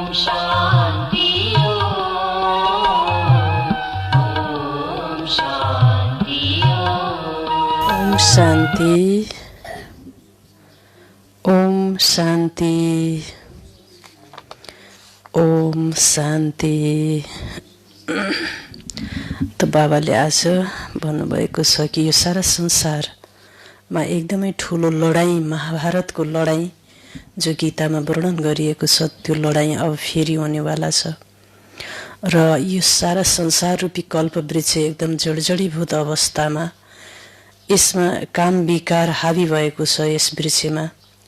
शान्ति ओम शान्ति ओम शान्ति। त बाबाले आज भन्नुभएको छ कि यो सारा संसारमा एकदमै ठुलो लडाईँ, महाभारतको लडाईँ जो गीतामा वर्णन गरिएको छ, त्यो लडाईँ अब फेरि हुनेवाला छ र यो सारा संसार रूपी कल्पवृक्ष एकदम जडजडीभूत अवस्थामा यसमा काम विकार हावी भएको छ यस वृक्षमा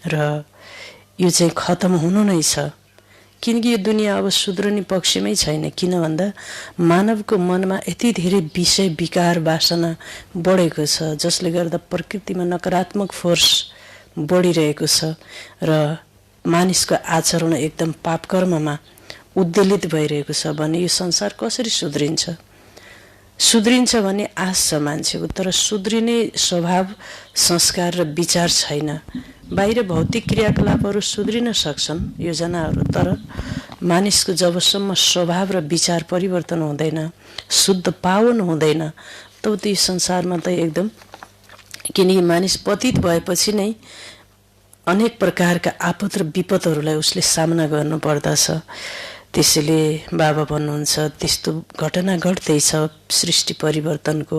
र यो चाहिँ खतम हुनु नै छ। किनकि यो दुनियाँ अब सुध्रने पक्षमै छैन। किन भन्दा मानवको मनमा यति धेरै विषय विकार वासना बढेको छ जसले गर्दा प्रकृतिमा नकारात्मक फोर्स बढिरहेको छ र मानिसको आचरण एकदम पापकर्ममा उद्वेलित भइरहेको छ। भने यो संसार कसरी सुध्रिन्छ? सुध्रिन्छ भन्ने आश छ मान्छेको, तर सुध्रिने स्वभाव संस्कार र विचार छैन। बाहिर भौतिक क्रियाकलापहरू सुध्रिन सक्छन्, योजनाहरू, तर मानिसको जबसम्म स्वभाव र विचार परिवर्तन हुँदैन, शुद्ध पावन हुँदैन, तब त्यो संसारमा त एकदम, किनकि मानिस पतित भएपछि नै अनेक प्रकारका आपद र विपदहरूलाई उसले सामना गर्नु पर्दछ। त्यसैले बाबा भन्नुहुन्छ त्यस्तो घटना घट्दैछ सृष्टि परिवर्तनको।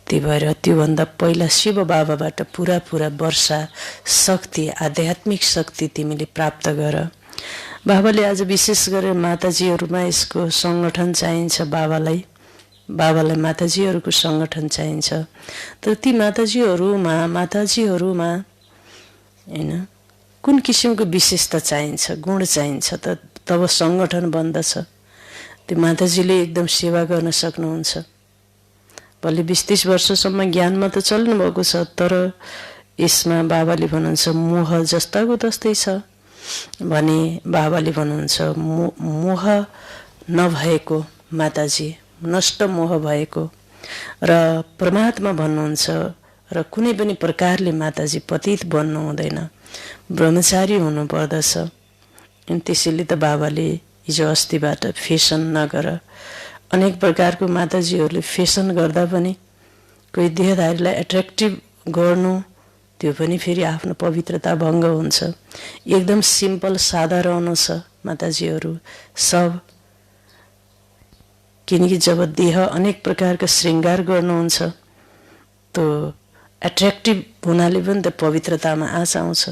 त्यही भएर त्योभन्दा पहिला शिव बाबाबाट पुरा वर्षा शक्ति, आध्यात्मिक शक्ति तिमीले प्राप्त गर। बाबाले आज विशेष गरेर माताजीहरूमा यसको सङ्गठन चाहिन्छ। बाबालाई माताजीहरूको सङ्गठन चाहिन्छ। तर ती माताजीहरूमा हैन कुन किसिमको विशेषता चाहिन्छ, गुण चाहिन्छ, तब सङ्गठन बन्दछ। त्यो माताजीले एकदम सेवा गर्न सक्नुहुन्छ। भले 20-30 वर्षसम्म ज्ञानमा त चल्नु भएको छ, तर यसमा बाबाले भन्नुहुन्छ मोह जस्ताको तस्तै छ। भने बाबाले भन्नुहुन्छ मोह नभएको माताजी, नष्ट मोह भएको, र परमात्मा भन्नुहुन्छ र कुनै पनि प्रकारले माताजी पतित बन्नु हुँदैन, ब्रह्मचारी हुनु पर्दछ। अनि त्यसैले त बाबाले हिजो अस्तिबाट फेसन नगर। अनेक प्रकारको माताजीहरूले फेसन गर्दा पनि कोही देहधारीलाई एट्र्याक्टिभ गर्नु, त्यो पनि फेरि आफ्नो पवित्रता भङ्ग हुन्छ। एकदम सिम्पल सादा रहनु छ माताजीहरू सब। किनकि जब देह अनेक प्रकारका श्रृङ्गार गर्नुहुन्छ त्यो एट्र्याक्टिभ हुनाले पनि त पवित्रतामा आश आउँछ।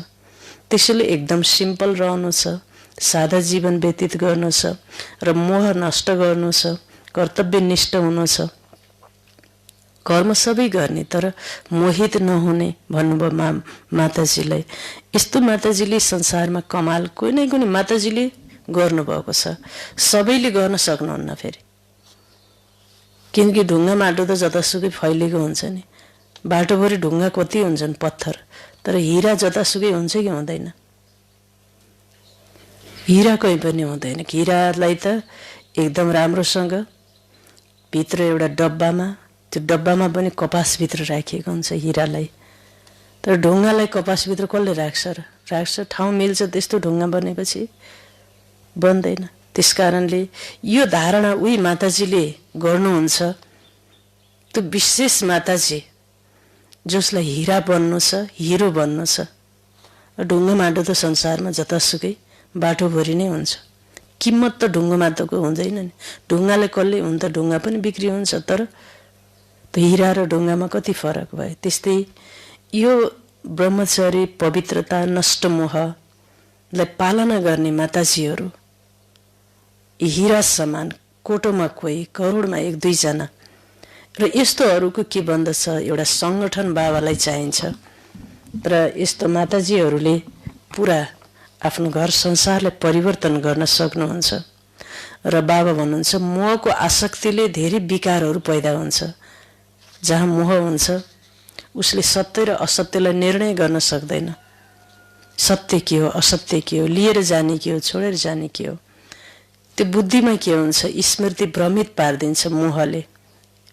त्यसैले एकदम सिम्पल रहनु छ, सादा जीवन व्यतीत गर्नु छ र मोह नष्ट गर्नु छ, कर्तव्यनिष्ठ हुनु छ, कर्म सबै गर्ने तर मोहित नहुने भन्नुभयो माताजीलाई। यस्तो माताजीले संसारमा कमाल कुनै न कुनै माताजीले गर्नुभएको छ, सबैले गर्न सक्नुहुन्न फेरि। किनकि ढुङ्गा माटो त जतासुकै फैलिएको हुन्छ नि, बाटोभरि ढुङ्गा कति हुन्छन्, पत्थर, तर हिरा जतासुकै हुन्छ कि हुँदैन? हिरा कहीँ पनि हुँदैन। हिरालाई त एकदम राम्रोसँग भित्र एउटा डब्बामा, त्यो डब्बामा पनि कपासभित्र राखिएको हुन्छ हिरालाई। तर ढुङ्गालाई कपासभित्र कसले राख्छ? ठाउँ मिल्छ त्यस्तो ढुङ्गा बनेपछि? बन्दैन। त्यसकारणले यो धारणा उही माताजीले गर्नुहुन्छ। त्यो विशेष माताजी जसलाई हिरा बन्नु छ, हिरो बन्नु छ। ढुङ्गा माटो त संसारमा जतासुकै बाटोभरि नै हुन्छ। किम्मत त ढुङ्गा माटोको हुँदैन नि। ढुङ्गाले कसले हुन्छ, ढुङ्गा पनि बिक्री हुन्छ, तर त्यो हिरा र ढुङ्गामा कति फरक भयो। त्यस्तै यो ब्रह्मचर्य, पवित्रता, नष्ट मोहलाई पालना गर्ने माताजीहरू यी हिरा समान, कोटोमा कोही, करोडमा 1-2 जना। र यस्तोहरूको के बन्दछ, एउटा सङ्गठन बाबालाई चाहिन्छ। तर यस्तो माताजीहरूले पुरा आफ्नो घर संसारलाई परिवर्तन गर्न सक्नुहुन्छ। र बाबा भन्नुहुन्छ मोहको आसक्तिले धेरै विकारहरू पैदा हुन्छ। जहाँ मोह हुन्छ उसले सत्य र असत्यलाई निर्णय गर्न सक्दैन। सत्य के हो, असत्य के हो, लिएर जाने के हो, छोडेर जाने के हो, त्यो बुद्धिमा के हुन्छ, स्मृति भ्रमित पारिदिन्छ मोहले,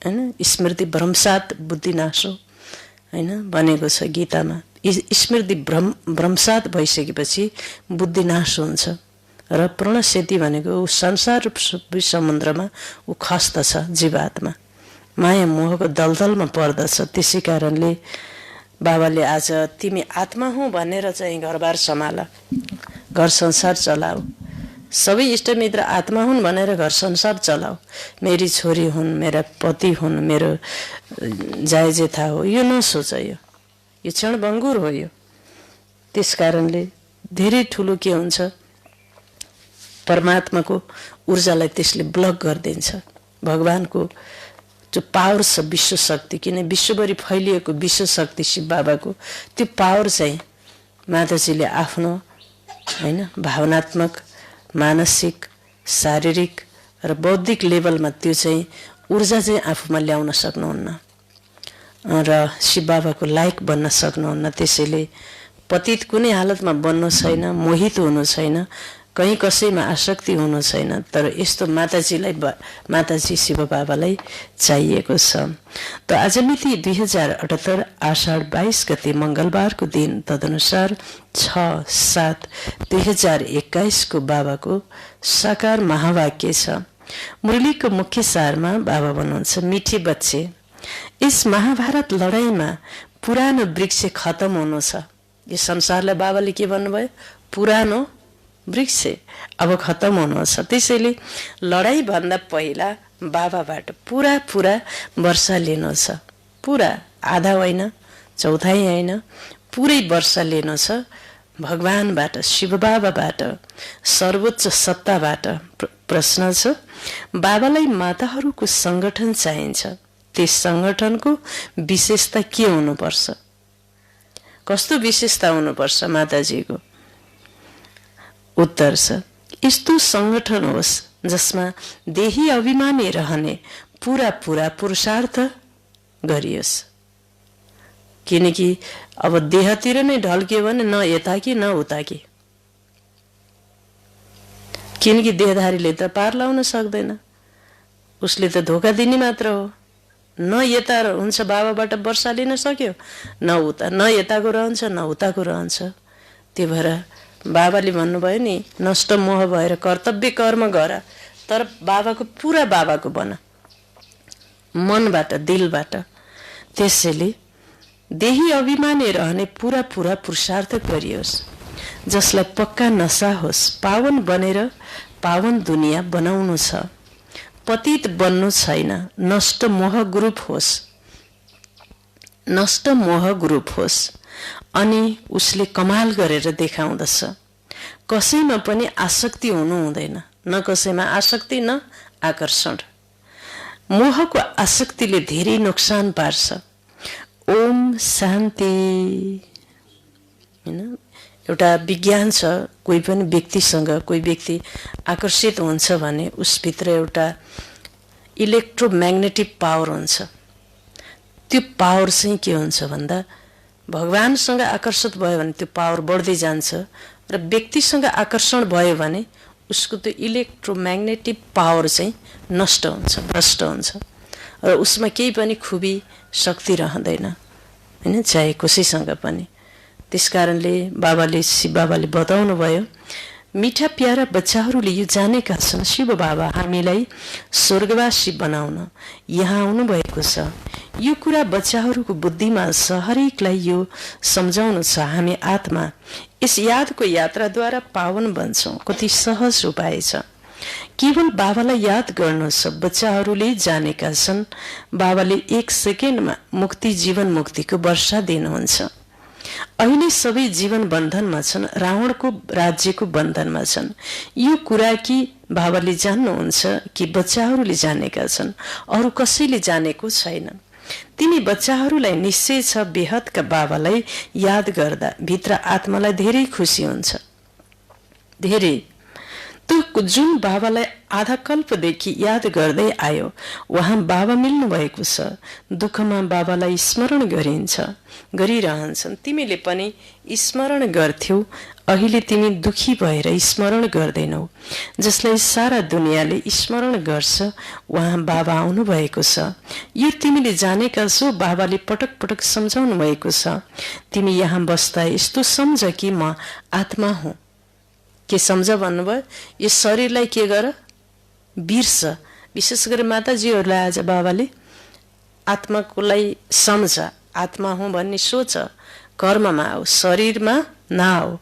हैन? स्मृति भ्रमसात बुद्धि नाशो, हैन भनेको छ गीतामा। स्मृति भ्रमसात भइसकेपछि बुद्धि नाश हुन्छ। र प्रणसेती भनेको ऊ संसार रूपी समुद्रमा ऊ खस्दछ जीवात्मा, माया मोहको दलदलमा पर्दछ। त्यसै कारणले बाबाले आज तिमी आत्मा हौ भनेर चाहिँ घरबार सम्हाल, घर संसार चलाऊ, सबै इष्टमित्र आत्मा हुन् भनेर घर संसार चलाऊ। मेरी छोरी हुन्, मेरा पति हुन्, मेरो जाय जेठा हो, यो नसोच। यो क्षणभङ्गुर हो। यो त्यस कारणले धेरै ठुलो के हुन्छ, परमात्माको ऊर्जालाई त्यसले ब्लक गरिदिन्छ। भगवानको जो पावर छ विश्व शक्ति, किन विश्वभरि फैलिएको विश्व शक्ति शिव बाबाको त्यो पावर चाहिँ माताजीले आफ्नो हैन भावनात्मक, मानसिक, शारीरिक र बौद्धिक लेभलमा त्यो चाहिँ ऊर्जा चाहिँ आफूमा ल्याउन सक्नुहुन्न र शिव बाबाको लायक बन्न सक्नुहुन्न। त्यसैले पतित कुनै हालतमा बन्नु छैन, मोहित हुनु छैन, कहीँ कसैमा आसक्ति हुनु छैन। तर यस्तो माताजीलाई माताजी शिव बाबालाई चाहिएको छ। त आज मिति 2078 आषाढ 22 गते मङ्गलबारको दिन, तदनुसार 6/7/2021 को बाबाको साकार महावाक्य छ। मुरलीको मुख्य सारमा बाबा भन्नुहुन्छ, मिठी बच्चे, इस महाभारत लडाईँमा पुरानो वृक्ष खत्म हुनु छ। यो संसारलाई बाबाले के भन्नुभयो, पुरानो वृक्ष अब खत्म हुनु छ। त्यसैले लडाई भन्दा पहिला बाबाबाट पुरा वर्षा लिनु छ। पुरा आधा होइन, चौथाइ होइन, पुरै वर्षा लिनु छ भगवानबाट, शिव बाबाबाट, सर्वोच्च सत्ताबाट। प्रश्न छ, बाबालाई माताहरूको संगठन चाहिन्छ, त्यस संगठनको विशेषता के हुनुपर्छ? कस्तो विशेषता हुनुपर्छ माताजीको? उत्तर छ, यस्तो संगठन होस् जसमा देही अभिमानी रहने पूरा पुरुषार्थ गरियोस्। किनकि अब देहतिर नै ढल्क्यो भने न यता कि न उता कि, किनकि देहधारीले त पार लाउन सक्दैन, उसले त धोका दिने मात्र हो। न यता हुन्छ बाबाबाट वर्षा लिन सक्यो, न उता, न यताको रहन्छ न उताको रहन्छ। त्यो भएर बाबाले भन्नुभयो नि, नष्ट मोह भएर कर्तव्य कर्म गर, तर बाबाको पुरा बाबाको बन, मनबाट, दिलबाट। त्यसैले देही अभिमानी रहने पुरा पुरुषार्थ गरियोस्, जसलाई पक्का नशा होस्, पावन बनेर पावन दुनियाँ बनाउनु छ। पतित बन्नु छैन, नष्ट मोह ग्रुप होस् अनि उसले कमाल गरेर देखाउँदछ। कसैमा पनि आसक्ति हुनु हुँदैन, न कसैमा आसक्ति न आकर्षण। मोहको आसक्तिले धेरै नोक्सान पार्छ। ओम शान्ति। हैन, एउटा विज्ञान छ, कोही पनि व्यक्तिसँग कोही व्यक्ति आकर्षित हुन्छ भने उसभित्र एउटा इलेक्ट्रोम्याग्नेटिक पावर हुन्छ। त्यो पावर चाहिँ के हुन्छ भन्दा, भगवानसँग आकर्षित भयो भने त्यो पावर बढ्दै जान्छ र व्यक्तिसँग आकर्षण भयो भने उसको त्यो इलेक्ट्रोम्याग्नेटिक पावर चाहिँ नष्ट हुन्छ, भ्रष्ट हुन्छ र उसमा केही पनि खुबी शक्ति रहँदैन, हैन, चाहे कसैसँग पनि। त्यसकारणले शिव बाबाले बताउनु भयो, मिठा प्यारा बच्चाहरूले यो जानेका छन्, शिव बाबा हामीलाई स्वर्गवासी बनाउन यहाँ आउनु भएको छ। यो कुरा बच्चाहरूको बुद्धिमा छ, हरेकलाई यो सम्झाउनु छ। हामी आत्मा यस यादको यात्राद्वारा पावन बन्छौँ। कति सहज उपाय छ, केवल बाबालाई याद गर्नु छ। बच्चाहरूले जानेका छन्, बाबाले 1 सेकेन्डमा मुक्ति, जीवन मुक्तिको वर्षा दिनुहुन्छ। अहिले सबै जीवन बन्धनमा छन्, रावणको राज्यको बन्धनमा छन्। यो कुरा कि बाबाले जान्नुहुन्छ कि बच्चाहरूले जानेका छन्, अरू कसैले जानेको छैन। तिनी बच्चाहरूलाई निश्चय छ, बेहदका बाबालाई याद गर्दा भित्र आत्मालाई धेरै खुसी हुन्छ। धेरै त्यो जुन बाबालाई आधा कल्पदेखि याद गर्दै आयो, वहाँ बाबा मिल्नु भएको छ। दुःखमा बाबालाई स्मरण गरिरहन्छन्। तिमीले पनि स्मरण गर्थ्यौ, अहिले तिमी दुखी भएर स्मरण गर्दैनौ। जसलाई सारा दुनियाँले स्मरण गर्छ, वहाँ बाबा आउनु भएको छ। यो तिमीले जानेका छौ, बाबाले पटक पटक सम्झाउनु भएको छ। तिमी यहाँ बस्दा यस्तो सम्झ कि म आत्मा हुँ, के सम्झ भन्नुभयो, यो शरीरलाई के गर, बिर्स। विशेष गरी माताजीहरूलाई आज बाबाले आत्माकोलाई सम्झ, आत्मा हुँ भन्ने सोच, कर्ममा आऊ, शरीरमा नआऊ।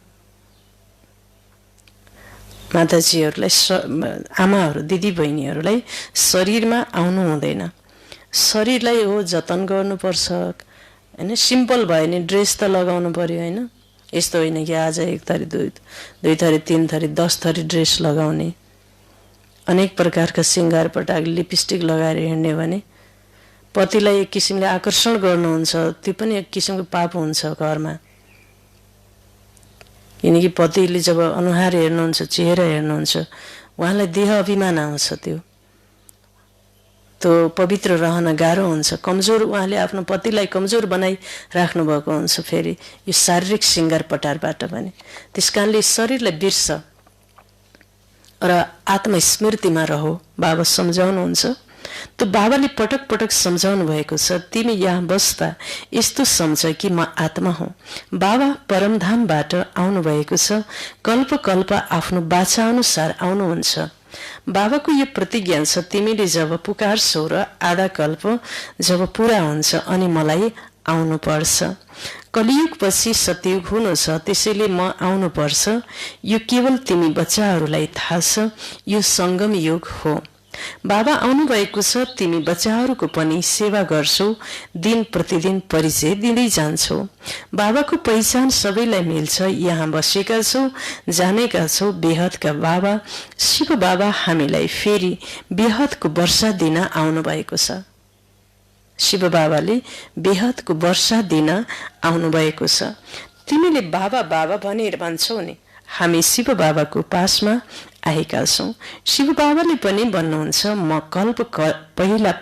माताजीहरूलाई, आमाहरू, दिदी बहिनीहरूलाई शरीरमा आउनु हुँदैन। शरीरलाई हो जतन गर्नुपर्छ हैन। सिम्पल भयो नि ड्रेस त लगाउनु पर्यो हैन। यस्तो होइन कि आज एक थरी दुई थरी तीन थरी 10 थरी ड्रेस लगाउने, अनेक प्रकारका सिंगार पटाक लिपस्टिक लगाएर हिँड्ने भने पतिलाई एक किसिमले आकर्षण गर्नुहुन्छ, त्यो पनि एक किसिमको पाप हुन्छ घरमा। किनकि पतिले जब अनुहार हेर्नुहुन्छ, चेहरा हेर्नुहुन्छ, उहाँलाई देह अभिमान आउँछ, त्यो पवित्र रहन गाह्रो हुन्छ। कमजोर, उहाँले आफ्नो पतिलाई कमजोर बनाइ राख्नु भएको हुन्छ फेरि यो शारीरिक सिंगार पटारबाट भने। त्यसकारणले शरीरलाई बिर्स र आत्मस्मृतिमा रहो, बाबा सम्झाउनुहुन्छ। त बाबाले पटक पटक सम्झाउनु भएको छ, तिमी यहाँ बस्दा यस्तो सम्झ कि म आत्मा हुँ। बाबा परमधामबाट आउनु भएको छ, कल्प कल्प आफ्नो बाछा अनुसार आउनुहुन्छ। बाबाको यो प्रतिज्ञा छ, तिमीले जब पुकार्छौ र आधा कल्प जब पूरा हुन्छ अनि मलाई आउनु पर्छ। कलियुग पछि सतयुग हुनु छ, त्यसैले म आउनु पर्छ। यो केवल तिमी बच्चाहरूलाई थाहा छ, यो संगम युग हो। बाबा आउनु भएको छ, तिमी बच्चाहरूको पनि सेवा गर्छौ, दिन प्रतिदिन परिचय दिँदै जान्छौ। बाबाको पहिचान सबैलाई मिल्छ, यहाँ बसेका छौ, जानेका छौ बेहदका बाबा शिव बाबा हामीलाई फेरि बेहदको वर्षा दिन आउनु भएको छ। शिव बाबाले बेहदको वर्षा दिन आउनु भएको छ। तिमीले बाबा बाबा भनेर भन्छौ नि, हामी शिव बाबाको पासमा आएका छौँ। शिव बाबाले पनि भन्नुहुन्छ, म कल्प पहिला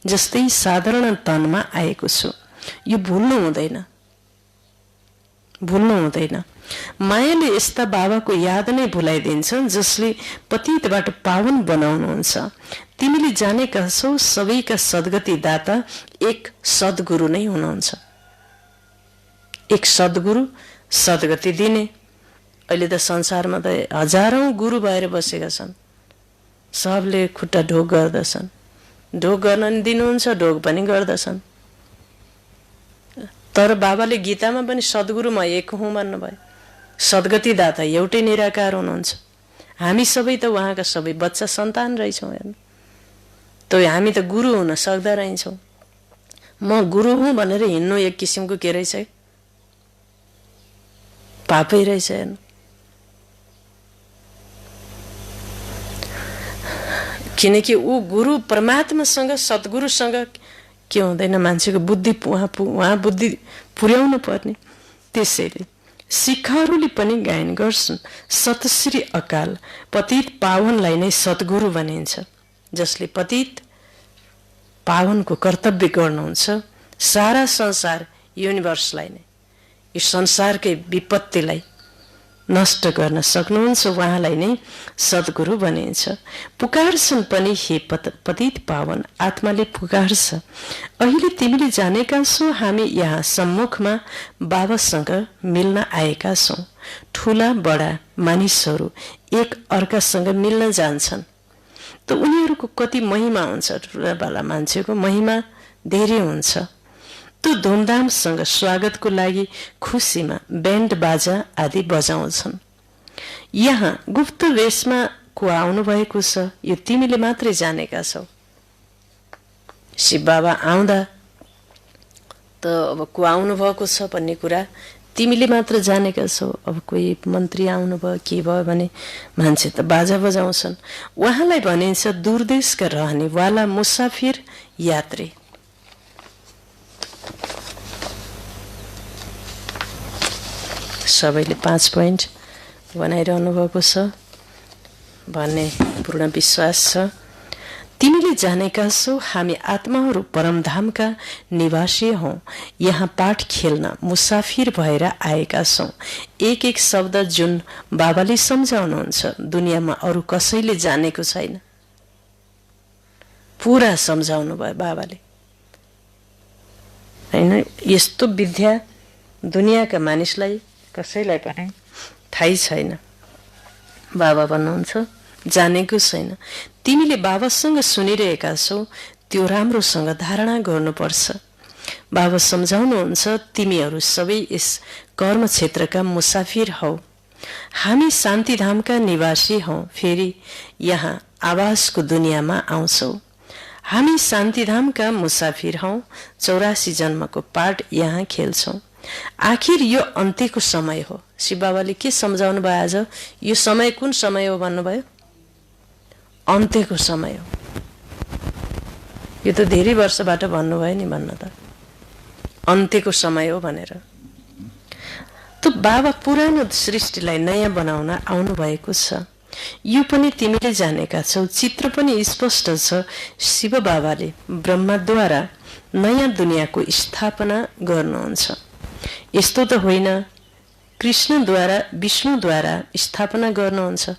जस्तै साधारण तनमा आएको छु। यो भुल्नु हुँदैन, भुल्नु हुँदैन। मायाले यस्ता बाबाको याद नै भुलाइदिन्छ जसले पतितबाट पावन बनाउनुहुन्छ। तिमीले जानेका छौ, सबैका सद्गति दाता एक सद्गुरु नै हुनुहुन्छ। एक सद्गुरु सद्गति दिने। अहिले त संसारमा त हजारौं गुरु भएर बसेका छन्, सबले खुट्टा ढोक गर्दछन्। ढोक गर्न नि दिनुहुन्छ, ढोक पनि गर्दछन्। तर बाबाले गीतामा पनि सद्गुरु म एक हुँ भन्नुभयो। सद्गति दाता एउटै निराकार हुनुहुन्छ। हामी सबै त उहाँका सबै बच्चा सन्तान रहेछौँ। हेर्नु त हामी त गुरु हुन सक्दा रहेछौँ। म गुरु हुँ भनेर हिँड्नु एक किसिमको के रहेछ, पापै रहेछ। हेर्नु किनकि ऊ गुरु परमात्मासँग सद्गुरुसँग के हुँदैन, मान्छेको बुद्धि उहाँ बुद्धि पुर्याउनु पर्ने। त्यसैले सिखहरूले पनि गायन गर्छन्, सतश्री अकाल पतित पावनलाई नै सद्गुरु भनिन्छ। जसले पतित पावनको कर्तव्य गर्नुहुन्छ, सारा संसार युनिभर्सलाई नै, यो संसारकै विपत्तिलाई नष्ट गर्न सक्नुहुन्छ, उहाँलाई नै सद्गुरु भनिन्छ। पुकार्छन् पनि, हे पतित पावन आत्माले पुकार्छ। अहिले तिमीले जानेका छौ, हामी यहाँ सम्मुखमा बाबासँग मिल्न आएका छौँ। ठुला बडा मानिसहरू एक अर्कासँग मिल्न जान्छन् त उनीहरूको कति महिमा हुन्छ। ठुलाबाला मान्छेको महिमा धेरै हुन्छ। त्यो धुमधामसँग स्वागतको लागि खुसीमा ब्यान्ड बाजा आदि बजाउँछन्। यहाँ गुप्त वेशमा को आउनु भएको छ, यो तिमीले मात्रै जानेका छौ। शिव बाबा आउँदा त अब को आउनु भएको छ भन्ने कुरा तिमीले मात्र जानेका छौ। अब कोही मन्त्री आउनुभयो के भयो भने मान्छे त बाजा बजाउँछन्। उहाँलाई भनिन्छ दूरदेशका रहनेवाला मुसाफिर यात्री। सबैले 5 पोइन्ट बनाइरहनु भएको छ भन्ने पूर्ण विश्वास छ। तिमीले जानेका छौ, हामी आत्माहरू परमधामका निवासी हौँ। यहाँ पाठ खेल्न मुसाफिर भएर आएका छौँ। एक एक शब्द जुन बाबाले सम्झाउनुहुन्छ, दुनियाँमा अरू कसैले जानेको छैन। पुरा सम्झाउनु भयो बाबाले, हैन? यस्तो विद्या दुनियाँका मानिसलाई कसैलाई पनि थाहै छैन। बाबा भन्नुहुन्छ जानेको छैन। तिमीले बाबासँग सुनिरहेका छौ त्यो राम्रोसँग धारणा गर्नुपर्छ। बाबा सम्झाउनुहुन्छ तिमीहरू सबै यस कर्म क्षेत्रका मुसाफिर हौ। हामी शान्तिधामका निवासी हौ, फेरि यहाँ आवासको दुनियाँमा आउँछौ। हामी शान्तिधामका मुसाफिर हौ, 84 जन्मको पाठ यहाँ खेल्छौं। आखिर यो अन्त्यको समय हो। शिव बाबाले के सम्झाउनु भयो आज? यो समय कुन समय हो भन्नुभयो? अन्त्यको समय हो। यो त धेरै वर्षबाट भन्नुभयो नि, भन्न त अन्त्यको समय हो भनेर। त बाबा पुरानो सृष्टिलाई नयाँ बनाउन आउनु भएको छ। यो पनि तिमीले जानेका छौ। चित्र पनि स्पष्ट छ। शिव बाबाले ब्रह्माद्वारा नयाँ दुनियाँको स्थापना गर्नुहुन्छ। यस्तो त होइन कृष्णद्वारा विष्णुद्वारा स्थापना गर्नुहुन्छ।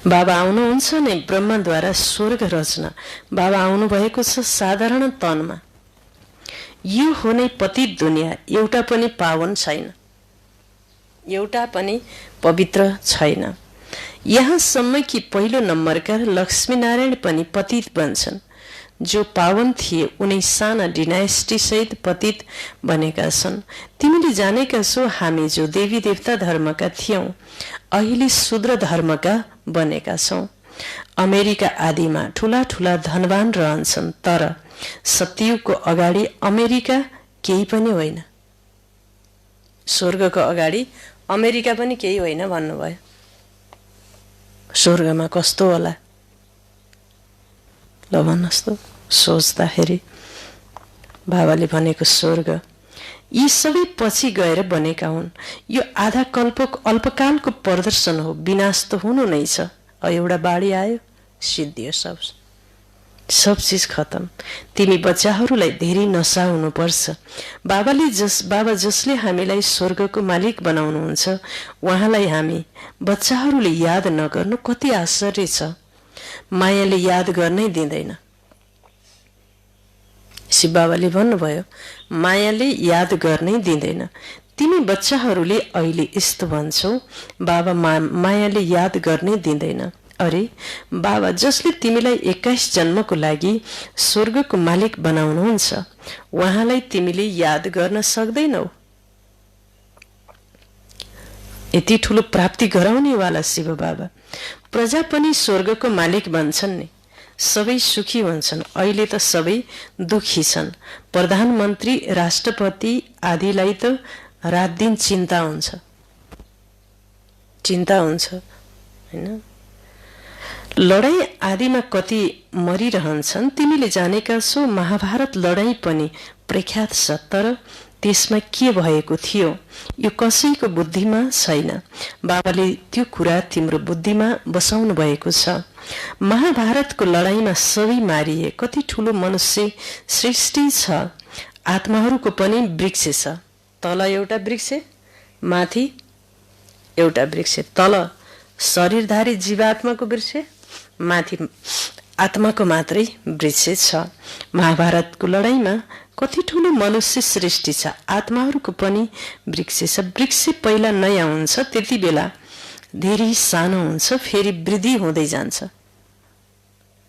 बाबा आउनुहुन्छ नै ब्रह्माद्वारा स्वर्ग रचना। बाबा आउनु भएको छ साधारण तनमा। यो हो नै पतित दुनिया। एउटा पनि पावन छैन, एउटा पनि पवित्र छैन। यहाँसम्म कि पहिलो नम्बरका लक्ष्मीनारायण पनि पतित बन्छन्। जो पावन थिए उनी साना डिनाइस्टी सहित पतित बनेका छन्। तिमीले जानेका छौ हामी जो देवी देवता धर्मका थियौं अहिले शूद्र धर्मका बनेका छौं। अमेरिका आदिमा ठूला ठूला धनवान रहन्छन्, तर सत्ययुगको अगाडि अमेरिका केही पनि होइन। स्वर्गको अगाडि अमेरिका पनि केही होइन भन्नुभयो। स्वर्गमा कस्तो होला ल भन्नुहोस् त। सोच्दाखेरि बाबाले भनेको स्वर्ग यी सबै पछि गएर बनेका हुन्। यो आधा कल्पको अल्पकालको प्रदर्शन हो। विनाश त हुनु नै छ। एउटा बाढी आयो, सिद्धियो, सब चीज खत्म। तिमी बच्चाहरूलाई धेरै नशा हुनुपर्छ। बाबा जसले हामीलाई स्वर्गको मालिक बनाउनुहुन्छ उहाँलाई हामी बच्चाहरूले याद नगर्नु कति आश्चर्य छ। मायाले याद गर्नै दिँदैन। शिव बाबाले भन्नुभयो मायाले याद गर्नै दिँदैन। तिमी बच्चाहरूले अहिले यस्तो भन्छौ बाबा मायाले याद गर्नै दिँदैन। अरे बाबा जसले तिमीलाई 21 जन्मको लागि स्वर्गको मालिक बनाउनुहुन्छ उहाँलाई तिमीले याद गर्न सक्दैनौ। यति ठूलो प्राप्ति गराउनेवाला शिव बाबा प्रजा पनि स्वर्गको मालिक बन्छन् नि। सबै सुखी हुन्छन्। अहिले त सबै दुखी छन्। प्रधानमन्त्री, राष्ट्रपति आदिलाई त रात दिन चिन्ता हुन्छ हैन। लडाई आदिमा कति मरिरहन्छन् तिमीले जानेका छौ। महाभारत लडाई पनि प्रख्यात छ, तर त्यसमा के भएको थियो यो कसैको बुद्धिमा छैन। बाबाले त्यो कुरा तिम्रो बुद्धिमा बसाउनु भएको छ। महाभारतको लडाईमा सबै मारिए। कति ठूलो मनुष्य सृष्टि छ। आत्माहरूको पनि वृक्ष छ। तल एउटा वृक्ष, माथि एउटा वृक्ष। तल शरीरधारी जीवात्माको वृक्ष, माथि आत्माको मात्रै वृक्ष छ। महाभारतको लडाईमा कति ठूलो मनुष्य सृष्टि छ। आत्माहरूको पनि वृक्ष छ। वृक्ष पहिला नयाँ हुन्छ, त्यति बेला धेरै सानो हुन्छ, फेरि वृद्धि हुँदै जान्छ।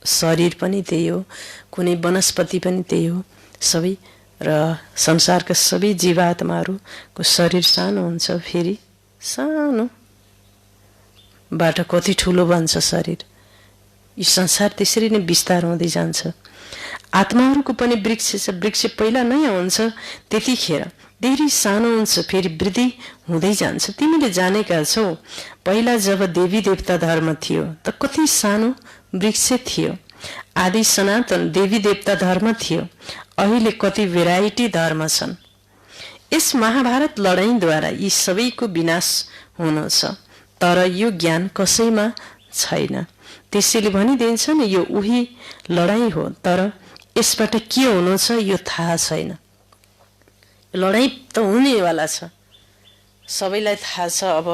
शरीर पनि त्यही हो, कुनै वनस्पति पनि त्यही हो। सबै र संसारका सबै जीवात्माहरूको शरीर सानो हुन्छ, फेरि सानो बाट कति ठूलो बन्छ शरीर। यो संसार त्यसरी नै विस्तार हुँदै जान्छ। आत्माहरूको पनि वृक्ष छ। वृक्ष पहिला नयाँ हुन्छ, त्यतिखेर धेरै सानो हुन्छ, फेरि वृद्धि हुँदै जान्छ। तिमीले जानेका छौ पहिला जब देवी देवता धर्म थियो त कति सानो वृक्ष थियो। आदि सनातन देवी देवता धर्म थियो। अहिले कति भेराइटी धर्म छन्। यस महाभारत लडाईँद्वारा यी सबैको विनाश हुनु छ, तर यो ज्ञान कसैमा छैन। त्यसैले भनिदिन्छ नि यो उही लडाई हो, तर यसबाट के हुनु छ यो थाहा छैन। लडाई त हुनेवाला छ, सबैलाई थाहा छ। अब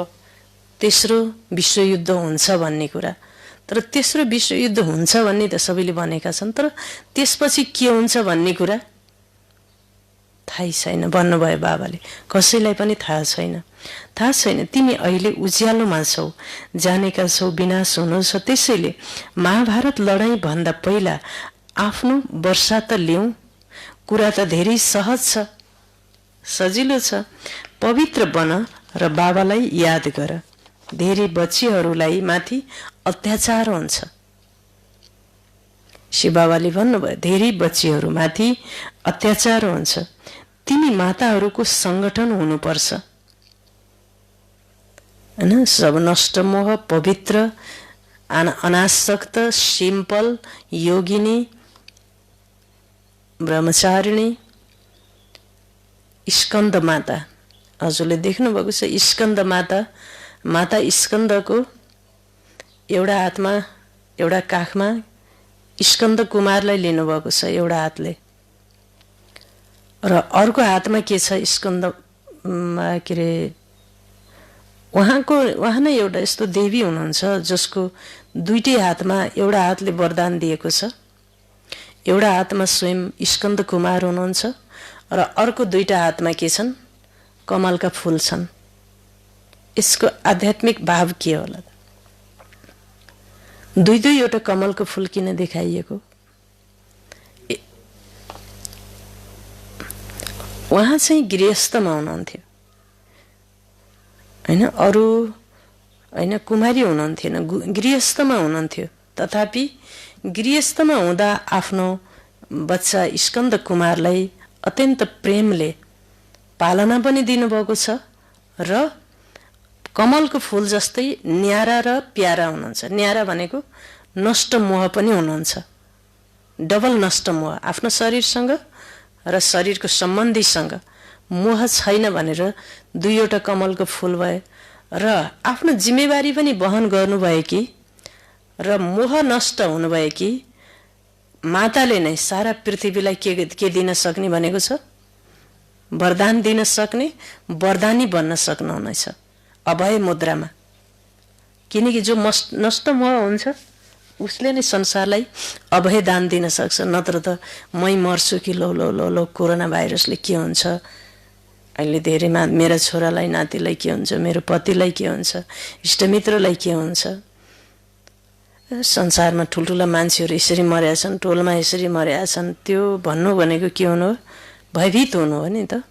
तेस्रो विश्वयुद्ध हुन्छ भन्ने कुरा, तर तेस्रो विश्वयुद्ध हुन्छ भन्ने त सबैले भनेका छन्, तर त्यसपछि के हुन्छ भन्ने कुरा थाहै छैन भन्नुभयो बाबाले। कसैलाई पनि थाहा छैन। थाहा छैन तिमी अहिले उज्यालोमा छौ, जानेका छौ विनाश हुनु छ। त्यसैले महाभारत लडाईँ भन्दा पहिला आफ्नो वर्षा त ल्याऊ। कुरा त धेरै सहज छ, सजिलो छ। पवित्र बन र बाबालाई याद गर। धेरै बच्चीहरूलाई माथि अत्याचार हुन्छ। शिव बाबाले भन्नुभयो धेरै बच्चीहरूमाथि अत्याचार हुन्छ। तिमी माताहरूको संगठन हुनुपर्छ हैन। सब नष्ट मोह, पवित्र, अनासक्त, सिम्पल, योगिनी, ब्रह्मचारिणी, स्कन्द माता। हजुरले देख्नुभएको छ स्कन्द माता। माता स्कन्दको एउटा हातमा एउटा काखमा स्कन्द कुमारलाई लिनुभएको छ एउटा हातले, र अर्को हातमा के छ स्कन्द के अरे उहाँ नै एउटा यस्तो देवी हुनुहुन्छ जसको दुईटै हातमा एउटा हातले वरदान दिएको छ। एउटा हातमा स्वयं स्कन्द कुमार हुनुहुन्छ र अर्को दुईटा हातमा के छन्? कमलका फूल छन्। यसको आध्यात्मिक भाव के होला? दुई दुईवटा कमलको फूल किन देखाइएको? उहाँ चाहिँ गृहस्थमा हुनुहुन्थ्यो हैन, अरू हैन कुमारी हुनुहुन्थेन, गृहस्थमा हुनुहुन्थ्यो। तथापि गृहस्थमा हुँदा आफ्नो बच्चा स्कन्द कुमारलाई अत्यन्त प्रेमले पालना पनि दिनुभएको छ र कमलको फूल जस्तै न्यारा र प्यारा हुनुहुन्छ। न्यारा भनेको नष्ट मोह पनि हुनुहुन्छ। डबल नष्ट मोह, आफ्नो शरीरसँग र शरीरको सम्बन्धीसँग मोह छैन भनेर दुईवटा कमलको फूल भए र आफ्नो जिम्मेवारी पनि वहन गर्नुभयो कि र मोह नष्ट हुनुभयो कि माताले नै सारा पृथ्वीलाई के दिन सक्ने भनेको छ? वरदान दिन सक्ने, वरदानी बन्न सक्नुहुनेछ अभय मुद्रामा। किनकि जो नष्ट मोह हुन्छ उसले नै संसारलाई अभय दान दिन सक्छ। नत्र त मै मर्छु कि लो लो लो लो कोरोना भाइरसले के हुन्छ, अहिले धेरै मेरा छोरालाई नातिलाई के हुन्छ, मेरो पतिलाई के हुन्छ, इष्टमित्रलाई के हुन्छ। संसारमा ठुल्ठुला मान्छेहरू यसरी मरेका छन्, टोलमा यसरी मरेका छन्, त्यो भन्नु भनेको के हुनु हो? भयभीत हुनु हो नि त।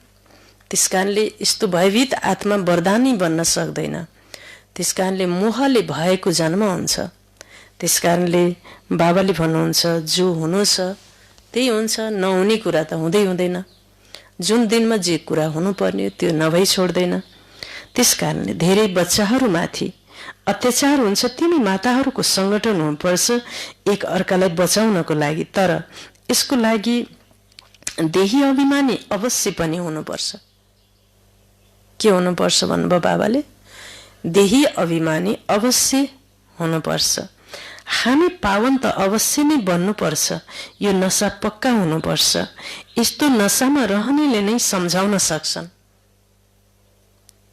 त्यसकारणले यस्तो भयभीत आत्मा वरदानी बन्न सक्दैन। त्यसकारणले मोहले भएको जन्म हुन्छ। त्यसकारणले बाबाले भन्नुहुन्छ जो हुनु छ त्यही हुन्छ, नहुने कुरा त हुँदै हुँदैन। जुन दिनमा जे कुरा हुनुपर्ने त्यो नभई छोड्दैन। त्यसकारणले धेरै बच्चाहरूमाथि अत्याचार हुन्छ। तिमी माताहरूको संगठन हुनुपर्छ एक अर्कालाई बचाउनको लागि। तर यसको लागि देही अभिमानी अवश्य पनि हुनुपर्छ। के हुनुपर्छ भन्नुभयो बाबाले? देही अभिमानी अवश्य हुनुपर्छ। हामी पावन त अवश्य नै बन्नुपर्छ। यो नशा पक्का हुनुपर्छ। यस्तो नशामा रहनेले नै सम्झाउन सक्छन्।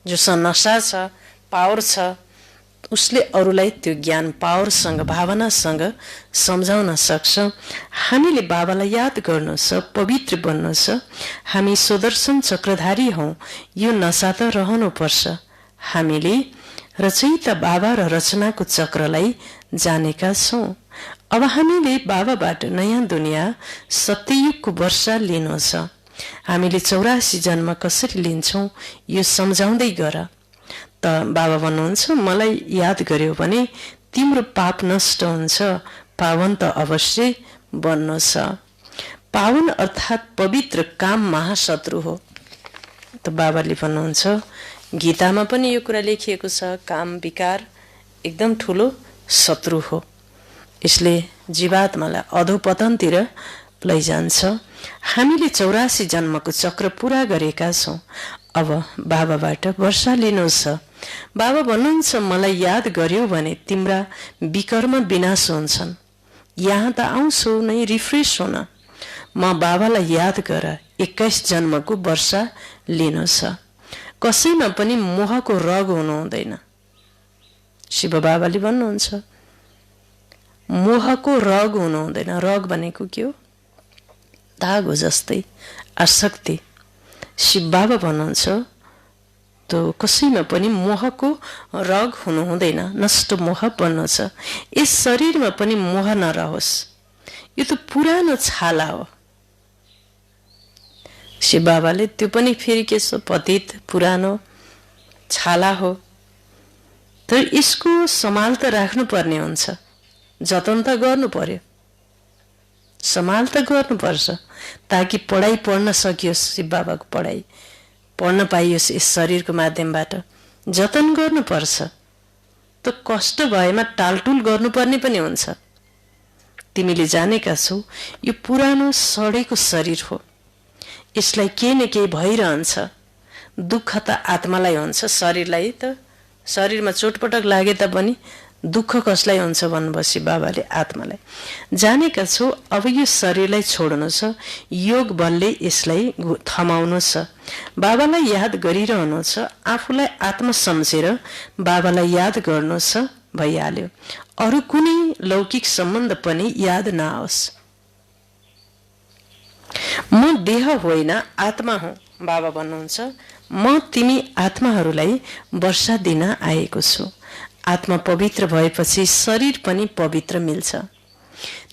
जोसँग नशा छ, पावर छ, उसले अरूलाई त्यो ज्ञान पावरसँग, भावनासँग सम्झाउन सक्छ। हामीले बाबालाई याद गर्नु छ, पवित्र बन्नु छ। हामी सुदर्शन चक्रधारी हौं। यो नशा त रहनुपर्छ। हामीले रचयिता बाबा र रचनाको चक्रलाई जानेका छौं। अब हामीले बाबाबाट नयाँ दुनियाँ सत्ययुगको वर्षा लिनु छ। हामीले 84 जन्म कसरी लिन्छौं यो सम्झाउँदै गर। त बाबा भन्नुहुन्छ मलाई याद गर्यो भने तिम्रो पाप नष्ट हुन्छ, पावन त अवश्य बन्नु छ। पावन अर्थात् पवित्र काम महाशत्रु हो। त बाबाले भन्नुहुन्छ गीतामा पनि यो कुरा लेखिएको छ, काम विकार एकदम ठुलो शत्रु हो। यसले जीवात्मालाई अधोपतनतिर लैजान्छ। हामीले 84 जन्मको चक्र पूरा गरेका छौं। अब बाबाबाट वर्षा लिनु छ। बाबा भन्नुहुन्छ मलाई याद गर्यो भने तिम्रा विकर्म विनाश हुन्छन्। यहाँ त आउँछु नै रिफ्रेश हुन। म बाबालाई याद गर। 21 जन्मको वर्षा लिनु छ। कसैमा पनि मोहको रग हुनु हुँदैन। शिव बाबाले भन्नुहुन्छ मोहको रग हुनु हुँदैन। रग भनेको के हो? धागो जस्तै आसक्ति। शिव बाबा भन्नुहुन्छ त्यो कसैमा पनि मोहको रग हुनु हुँदैन, नष्ट मोह बन्नु छ। यस शरीरमा पनि मोह नरहोस्, यो त पुरानो छाला हो। शिव बाबाले त्यो पनि फेरि के छ, पतित पुरानो छाला हो, तर यसको सम्हाल त राख्नु पर्ने हुन्छ, जतन त गर्नु पर्यो, सम्हाल त गर्नुपर्छ ताकि पढाइ पढ्न सकियोस्, शिव बाबाको पढाइ पढ्न पाइयोस् यस शरीरको माध्यमबाट। जतन गर्नुपर्छ, त कष्ट भएमा टालटुल गर्नुपर्ने पनि हुन्छ। तिमीले जानेका छौ यो पुरानो सडेको शरीर हो, यसलाई केही न केही भइरहन्छ। दुःख त आत्मालाई हुन्छ, शरीरलाई त शरीरमा चोटपटक लागे तापनि दुःख कसलाई हुन्छ भन्नुभयो बाबाले, आत्मालाई। जानेका छौ अब यो शरीरलाई छोड्नु छ, योग बलले यसलाई थमाउनु छ। बाबालाई याद गरिरहनु छ, आफूलाई आत्मा सम्झेर बाबालाई याद गर्नु छ, भइहाल्यो। अरू कुनै लौकिक सम्बन्ध पनि याद नआओस्। म देह होइन आत्मा हुँ, बाबा भन्नुहुन्छ। म तिमी आत्माहरूलाई वर्षा दिन आएको छु। आत्मा पवित्र भएपछि शरीर पनि पवित्र मिल्छ।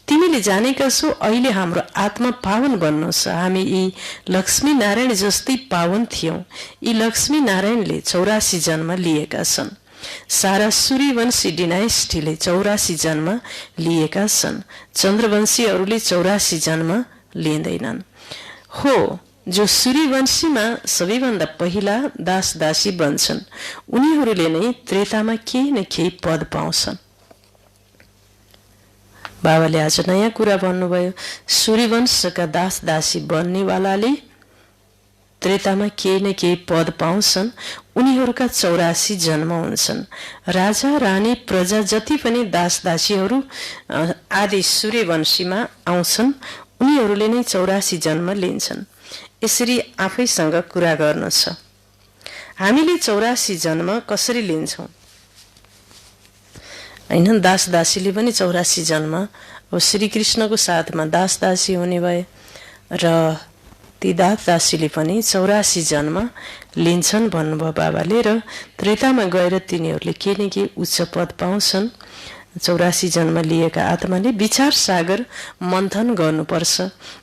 तिमीले जानेका छौ अहिले हाम्रो आत्मा पावन बन्नु छ। हामी यी लक्ष्मी नारायण जस्तै पावन थियौं। यी लक्ष्मी नारायणले 84 जन्म लिएका छन्। सारा सूर्यवंशी डिनाइस्टीले 84 जन्म लिएका छन्। चन्द्रवंशीहरूले 84 जन्म लिँदैनन्। हो, जो सूर्यवंशीमा सबैभन्दा पहिला दास दासी बन्छन् उनीहरूले नै त्रेतामा केही न केही पद पाउँछन्। बाबाले आज नयाँ कुरा भन्नुभयो, सूर्यवंशका दास दासी बन्नेवालाले त्रेतामा केही न केही पद पाउँछन्, उनीहरूका 84 जन्म हुन्छन्। राजा रानी प्रजा जति पनि दास दासीहरू आदि सूर्यवंशीमा आउँछन् उनीहरूले नै 84 जन्म लिन्छन्। यसरी आफैसँग कुरा गर्नु छ। हामीले 84 जन्म कसरी लिन्छौं? हैन, दास दासीले पनि 84 जन्म अब श्री कृष्णको साथमा दास दासी हुने भए र ती दास दासीले पनि 84 जन्म लिन्छन् भन्नुभयो बाबाले। र त्रेतामा गएर तिनीहरूले के न के उच्च पद पाउँछन्। 84 जन्म लिएका आत्माले विचार सागर मन्थन गर्नुपर्छ।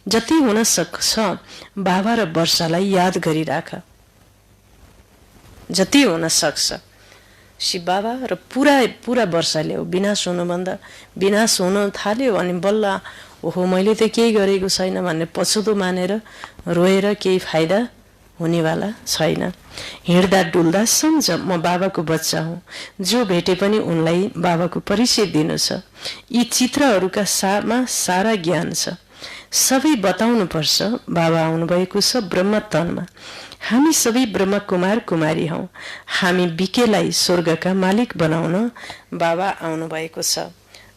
जति हुन सक्छ बाबा र वर्षालाई याद गरिराख, जति हुन सक्छ। शिव बाबा र पुरा वर्षाले हो विनाश हुनुभन्दा विनाश हुन थाल्यो अनि बल्ल ओहो मैले त केही गरेको छैन भन्ने पछुतो मानेर रोएर केही फाइदा हुनेवाला छैन। हिँड्दा डुल्दा सम्झ म बाबाको बच्चा हुँ। जो भेटे पनि उनलाई बाबाको परिचय दिनु छ। यी चित्रहरूका सारा ज्ञान छ। सबै बताउनु पर्छ। बाबा आउनुभएको छ ब्रह्म तनमा। हामी सबै ब्रह्म कुमार कुमारी हौं। हामी बिकेलाई स्वर्गका मालिक बनाउन बाबा आउनुभएको छ।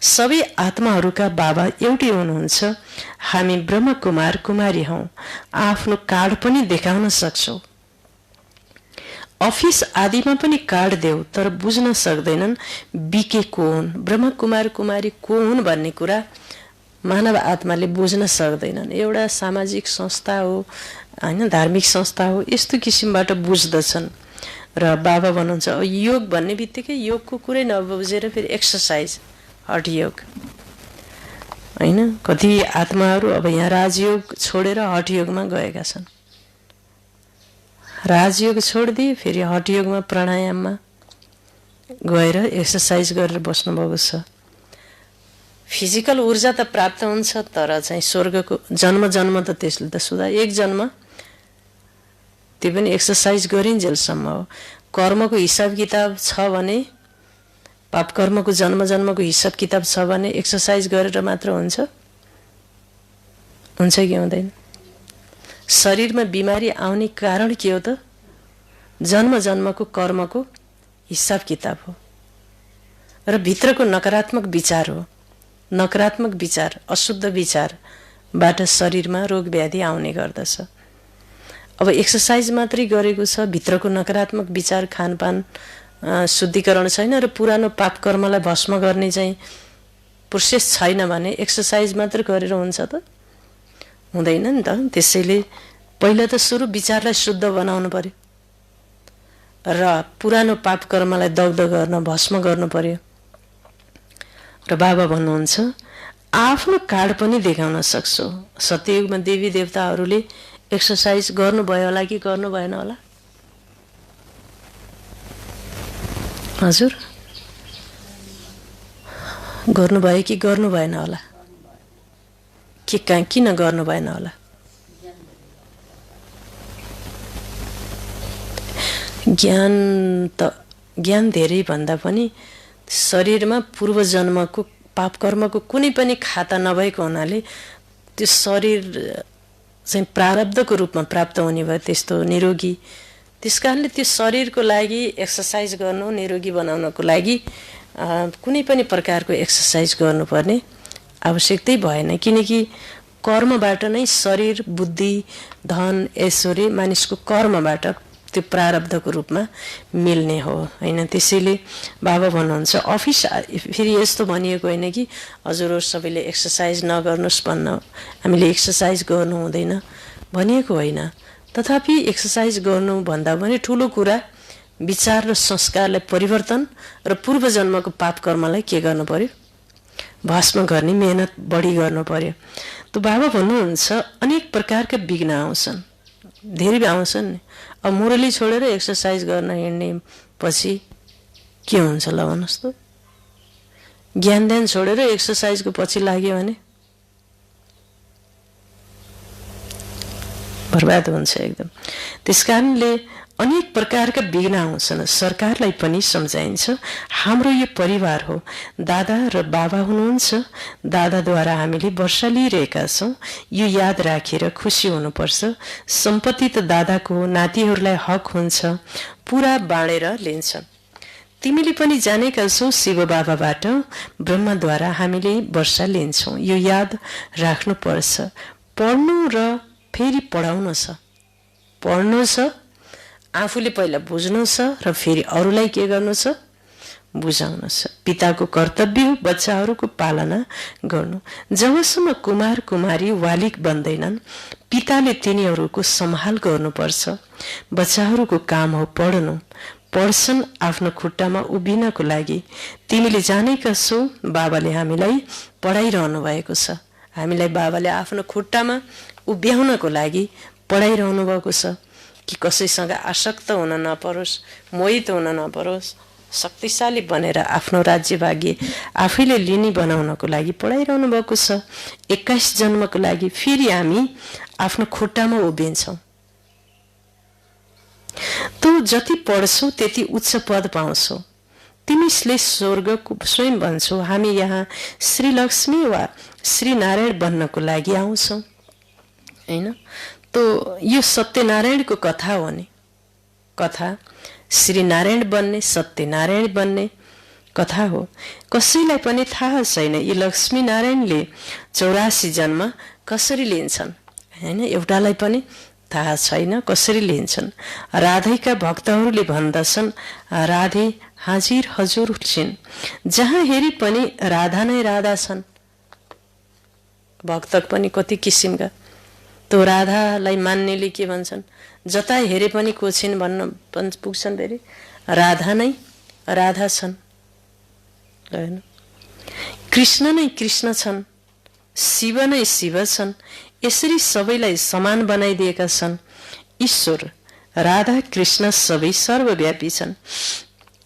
सबै आत्माहरूका बाबा एउटै हुनुहुन्छ। हामी ब्रह्म कुमार कुमारी हौं। आफ्नो कार्ड पनि देखाउन सक्छौ। अफिस आदिमा पनि कार्ड देऊ, तर बुझ्न सक्दैनन् बिके को हुन्, ब्रह्म कुमार कुमारी को हुन् भन्ने कुरा मानव आत्माले बुझ्न सक्दैनन्। एउटा सामाजिक संस्था हो हैन, धार्मिक संस्था हो, यस्तो किसिमबाट बुझ्दछन्। र बाबा भन्नुहुन्छ योग भन्ने बित्तिकै योगको कुरै नबुझेर फेरि एक्सरसाइज हठ योग हैन। कति आत्माहरू अब यहाँ राजयोग छोडेर हठ योगमा गएका छन्। राजयोग छोडिदिए फेरि हठ योगमा प्राणायाममा गएर एक्सरसाइज गरेर बस्नुभएको छ। फिजिकल ऊर्जा त प्राप्त हुन्छ, तर चाहिँ स्वर्गको जन्म जन्म त त्यसले त सुधा एक जन्म त्यो पनि एक्सरसाइज गरिन्जेलसम्म हो। कर्मको हिसाब किताब छ भने, पाप कर्मको जन्म जन्मको हिसाब किताब छ भने एक्सरसाइज गरेर मात्र हुन्छ? हुन्छ कि हुँदैन? शरीरमा बिमारी आउने कारण के हो त? जन्म जन्मको कर्मको हिसाब किताब हो र भित्रको नकारात्मक विचार हो। नकारात्मक विचार, अशुद्ध विचारबाट शरीरमा रोग व्याधि आउने गर्दछ। अब एक्सरसाइज मात्रै गरेको छ, भित्रको नकारात्मक विचार खानपान शुद्धिकरण छैन र पुरानो पाप कर्मलाई भस्म गर्ने चाहिँ प्रोसेस छैन भने एक्सरसाइज मात्र गरेर हुन्छ त? हुँदैन नि त। त्यसैले पहिला त सुरु विचारलाई शुद्ध बनाउनु पर्यो र पुरानो पाप कर्मलाई दग्ध गर्न भस्म गर्नु पर्यो। र बाबा भन्नुहुन्छ आफ्नो कार्ड पनि देखाउन सक्छौ। सत्ययुगमा देवी देवताहरूले एक्सरसाइज गर्नुभयो होला कि गर्नु भएन होला? हजुर गर्नुभयो कि गर्नु भएन होला? किन गर्नु भएन होला? ज्ञान धेरै भन्दा पनि शरीरमा पूर्व जन्मको पाप कर्मको कुनै पनि खाता नभएको हुनाले त्यो शरीर चाहिँ प्रारब्धको रूपमा प्राप्त हुने भयो त्यस्तो निरोगी। त्यसकारणले त्यो शरीरको लागि एक्सरसाइज गर्नु, निरोगी बनाउनको लागि कुनै पनि प्रकारको एक्सरसाइज गर्नुपर्ने आवश्यकतै भएन, किनकि कर्मबाट नै शरीर, बुद्धि, धन, ऐश्वर्य मानिसको कर्मबाट त्यो प्रारब्धको रूपमा मिल्ने हो हैन। त्यसैले बाबा भन्नुहुन्छ अफिस फेरि यस्तो भनिएको होइन कि हजुरहरु सबैले एक्सरसाइज नगर्नुस् भन्न, हामीले एक्सरसाइज गर्नु हुँदैन भनिएको होइन। तथापि एक्सरसाइज गर्नु भन्दा पनि ठुलो कुरा विचार र संस्कारलाई परिवर्तन र पूर्व जन्मको पाप कर्मलाई के गर्नु पर्यो? भस्म गर्ने मेहनत बढी गर्नु पर्यो। त बाबा भन्नुहुन्छ अनेक प्रकारका विघ्न आउँछन्, धेरै आउँछन् नि। अब मुरली छोडेर एक्सरसाइज गर्न हिँड्ने पछि के हुन्छ ल भन्नुहोस् त? ज्ञान ध्यान छोडेर एक्सरसाइजको पछि लाग्यो भने बर्बाद हुन्छ एकदम। त्यसकारणले अनेक प्रकारका विघ्न आउँछन्। सरकारलाई पनि सम्झाइन्छ हाम्रो यो परिवार हो, दादा र बाबा हुनुहुन्छ, दादाद्वारा हामीले वर्षा लिइरहेका छौँ, यो याद राखेर खुसी हुनुपर्छ। सम्पत्ति त दादाको हो, नातिहरूलाई हक हुन्छ, पुरा बाँडेर लिन्छ। तिमीले पनि जानेका छौ शिव बाबाबाट ब्रह्माद्वारा हामीले वर्षा लिन्छौँ, यो याद राख्नुपर्छ। पढ्नु र फेरि पढाउनु छ, पढ्नु छ, आफूले पहिला बुझ्नु छ र फेरि अरूलाई के गर्नु छ? बुझाउनु छ। पिताको कर्तव्य हो बच्चाहरूको पालना गर्नु। जबसम्म कुमार कुमारी बालिग बन्दैनन् पिताले तिनीहरूको सम्हाल गर्नुपर्छ। बच्चाहरूको काम हो पढ्नु। पढ्छन् आफ्नो खुट्टामा उभिनको लागि। तिमीले जानेका छौ बाबाले हामीलाई पढाइरहनु भएको छ। हामीलाई बाबाले आफ्नो खुट्टामा उभ्याउनको लागि पढाइरहनु भएको छ कि कसैसँग आसक्त हुन नपरोस्, मोहित हुन नपरोस्, शक्तिशाली बनेर आफ्नो राज्य भाग्य आफैले लिने बनाउनको लागि पढाइरहनु भएको छ। 21 जन्मको लागि फेरि हामी आफ्नो खुट्टामा उभिन्छौँ। तँ जति पढ्छौ त्यति उच्च पद पाउँछौ। तिमीले स्वर्गको स्वयं भन्छौ हामी यहाँ श्री लक्ष्मी वा श्री नारायण बन्नको लागि आउँछौँ हैन। तो यो सत्यनारायणको कथा हो नि, कथा श्री नारायण बन्ने, सत्यनारायण बन्ने कथा हो। कसैलाई पनि थाहा छैन यी लक्ष्मी नारायणले 84 जन्म कसरी लिन्छन् हैन, एउटालाई पनि थाहा छैन कसरी लिन्छन्। राधैका भक्तहरूले भन्दछन् राधे हाजिर हजुर छिन्, जहाँ हेरी पनि राधा नै राधा छन्। भक्त पनि कति किसिमका। तो राधालाई मान्नेले के भन्छन्, जता हेरे पनि को छिन् भन्न पुग्छन्, फेरि राधा नै राधा छन् हैन। कृष्ण नै कृष्ण छन्, शिव नै शिव छन्। यसरी सबैलाई समान बनाइदिएका छन् ईश्वर। राधा कृष्ण सबै सर्वव्यापी छन्।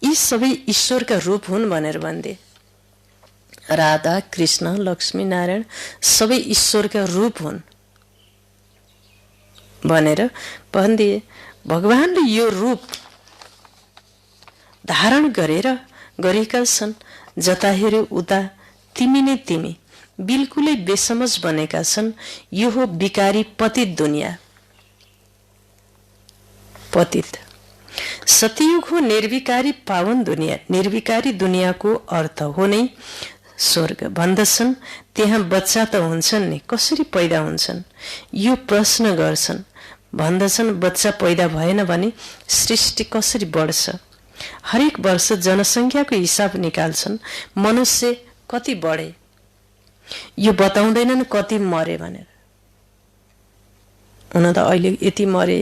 यी सबै ईश्वरका रूप हुन् भनेर भन्थे। राधा कृष्ण लक्ष्मी नारायण सबै ईश्वरका रूप हुन् भनेर भनिदिए। भगवानले यो रूप धारण गरेका छन्। जता हेर्यो उता तिमी नै तिमी, बिल्कुलै बेसमझ बनेका छन्। यो हो बिकारी पतित दुनिया। पतित सतयुग हो निर्विकारी पावन दुनिया। निर्विकारी दुनियाँको अर्थ हो नै स्वर्ग। भन्दछन् त्यहाँ बच्चा त हुन्छन् नि, कसरी पैदा हुन्छन् यो प्रश्न गर्छन्। भन्दछन् बच्चा पैदा भएन भने सृष्टि कसरी बढ्छ। हरेक वर्ष जनसङ्ख्याको हिसाब निकाल्छन्, मनुष्य कति बढे, यो बताउँदैनन् कति मरे भनेर। हुन त अहिले यति मरे,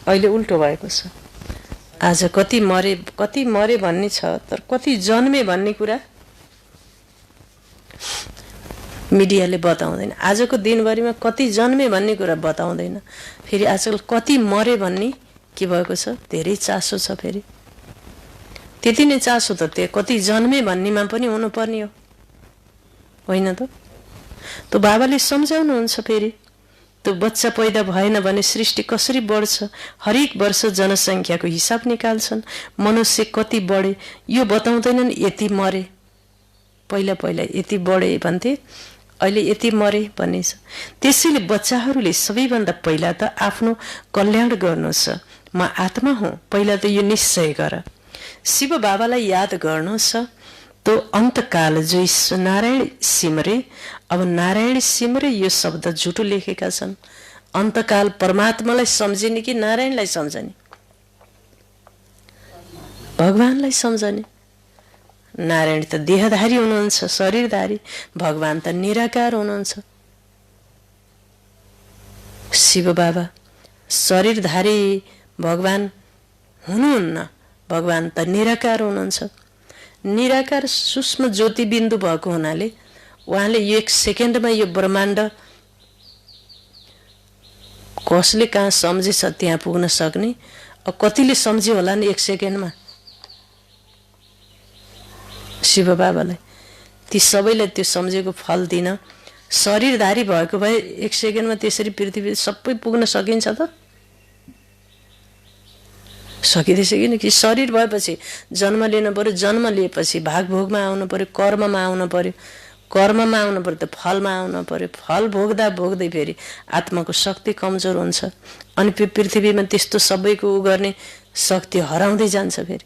अहिले उल्टो भएको छ। आज कति मरे भन्ने छ, तर कति जन्मे भन्ने कुरा मिडियाले बताउँदैन। आजको दिनभरिमा कति जन्मे भन्ने कुरा बताउँदैन। फेरि आजकल कति मरे भन्ने के भएको छ, धेरै चासो छ। फेरि त्यति नै चासो त त्यो कति जन्मे भन्नेमा पनि हुनुपर्ने हो, होइन त? त्यो बाबाले सम्झाउनुहुन्छ। फेरि त्यो बच्चा पैदा भएन भने सृष्टि कसरी बढ्छ? हरेक वर्ष जनसङ्ख्याको हिसाब निकाल्छन्। मनुष्य कति बढे यो बताउँदैनन्, यति मरे। पहिला यति बढे भन्थे, अहिले यति मरे भन्ने छ। त्यसैले बच्चाहरूले सबैभन्दा पहिला त आफ्नो कल्याण गर्नु छ। म आत्मा हुँ, पहिला त यो निश्चय गर। शिव बाबालाई याद गर्नु छ। तो अन्तकाल जो नारायण सिमरे, अब नारायण सिमरे यो शब्द झुटो लेखेका छन्। अन्तकाल परमात्मालाई सम्झिने कि नारायणलाई सम्झने? भगवानलाई सम्झने। नारायण त देहधारी हुनुहुन्छ, शरीरधारी। भगवान त निराकार हुनुहुन्छ। शिव बाबा शरीरधारी भगवान हुनुहुन्न, भगवान त निराकार हुनुहुन्छ। निराकार सूक्ष्म ज्योति बिन्दु भएको हुनाले उहाँले यो 1 सेकेन्डमा यो ब्रह्माण्ड कसले कहाँ सम्झेछ त्यहाँ पुग्न सक्ने। कतिले सम्झ्यो होला नि 1 सेकेन्डमा शिव बाबालाई? ती सबैलाई त्यो सम्झेको फल दिन शरीरधारी भएको भए 1 सेकेन्डमा त्यसरी पृथ्वी सबै पुग्न सकिन्छ त? सकिँदैछ कि शरीर भएपछि जन्म लिनु पर्यो, जन्म लिएपछि भागभोगमा आउनु पर्यो, कर्ममा आउनु पर्यो, कर्ममा आउनु पर्यो त फलमा आउनु पर्यो। फल भोग्दा भोग्दै फेरि आत्माको शक्ति कमजोर हुन्छ। अनि पृथ्वीमा त्यस्तो सबैको उ गर्ने शक्ति हराउँदै जान्छ। फेरि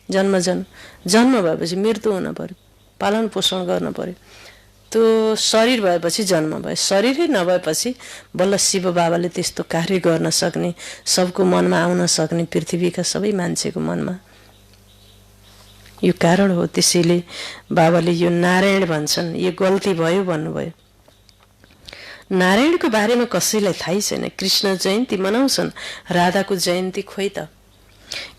जन्म भएपछि मृत्यु हुन पर्यो, पालन पोषण गर्न पर्यो। त्यो शरीर भएपछि जन्म भयो, शरीरै नभएपछि बल्ल शिव बाबाले त्यस्तो कार्य गर्न सक्ने, सबको मनमा आउन सक्ने, पृथ्वीका सबै मान्छेको मनमा। यो कारण हो। त्यसैले बाबाले यो नारायण भन्छन्, यो गल्ती भयो भन्नुभयो। नारायणको बारेमा कसैलाई थाहै छैन। कृष्ण जयन्ती मनाउँछन्, राधाको जयन्ती खोइ त।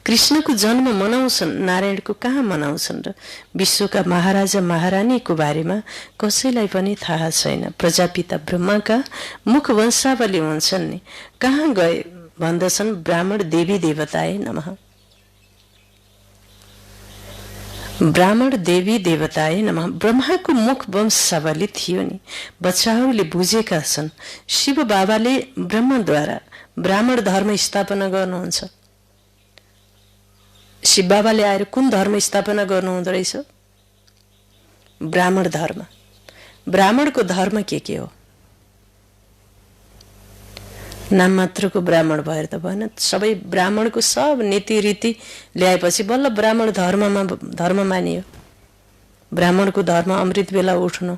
कृष्णको जन्म मनाउँछन्, नारायणको कहाँ मनाउँछन् र? विश्वका महाराजा महारानीको बारेमा कसैलाई पनि थाहा छैन। प्रजापिता ब्रह्माका मुख वंशावली हुन्छन् नि, कहाँ गए भन्दछन् ब्राह्मण देवी देवताए नमः। ब्राह्मण देवी देवताए नमः। ब्रह्माको मुख वंशावली थियो नि, बच्चाहरूले बुझेका छन्। शिव बाबाले ब्रह्मद्वारा ब्राह्मण धर्म स्थापना गर्नुहुन्छ। शिव बाबाले आएर कुन धर्म स्थापना गर्नुहुँदो रहेछ? ब्राह्मण धर्म। ब्राह्मणको धर्म के हो? नाम मात्रको ब्राह्मण भएर त भएन। सबै ब्राह्मणको सब नीतिरीति ल्याएपछि बल्ल ब्राह्मण धर्म मानियो। ब्राह्मणको धर्म अमृत बेला उठ्नु,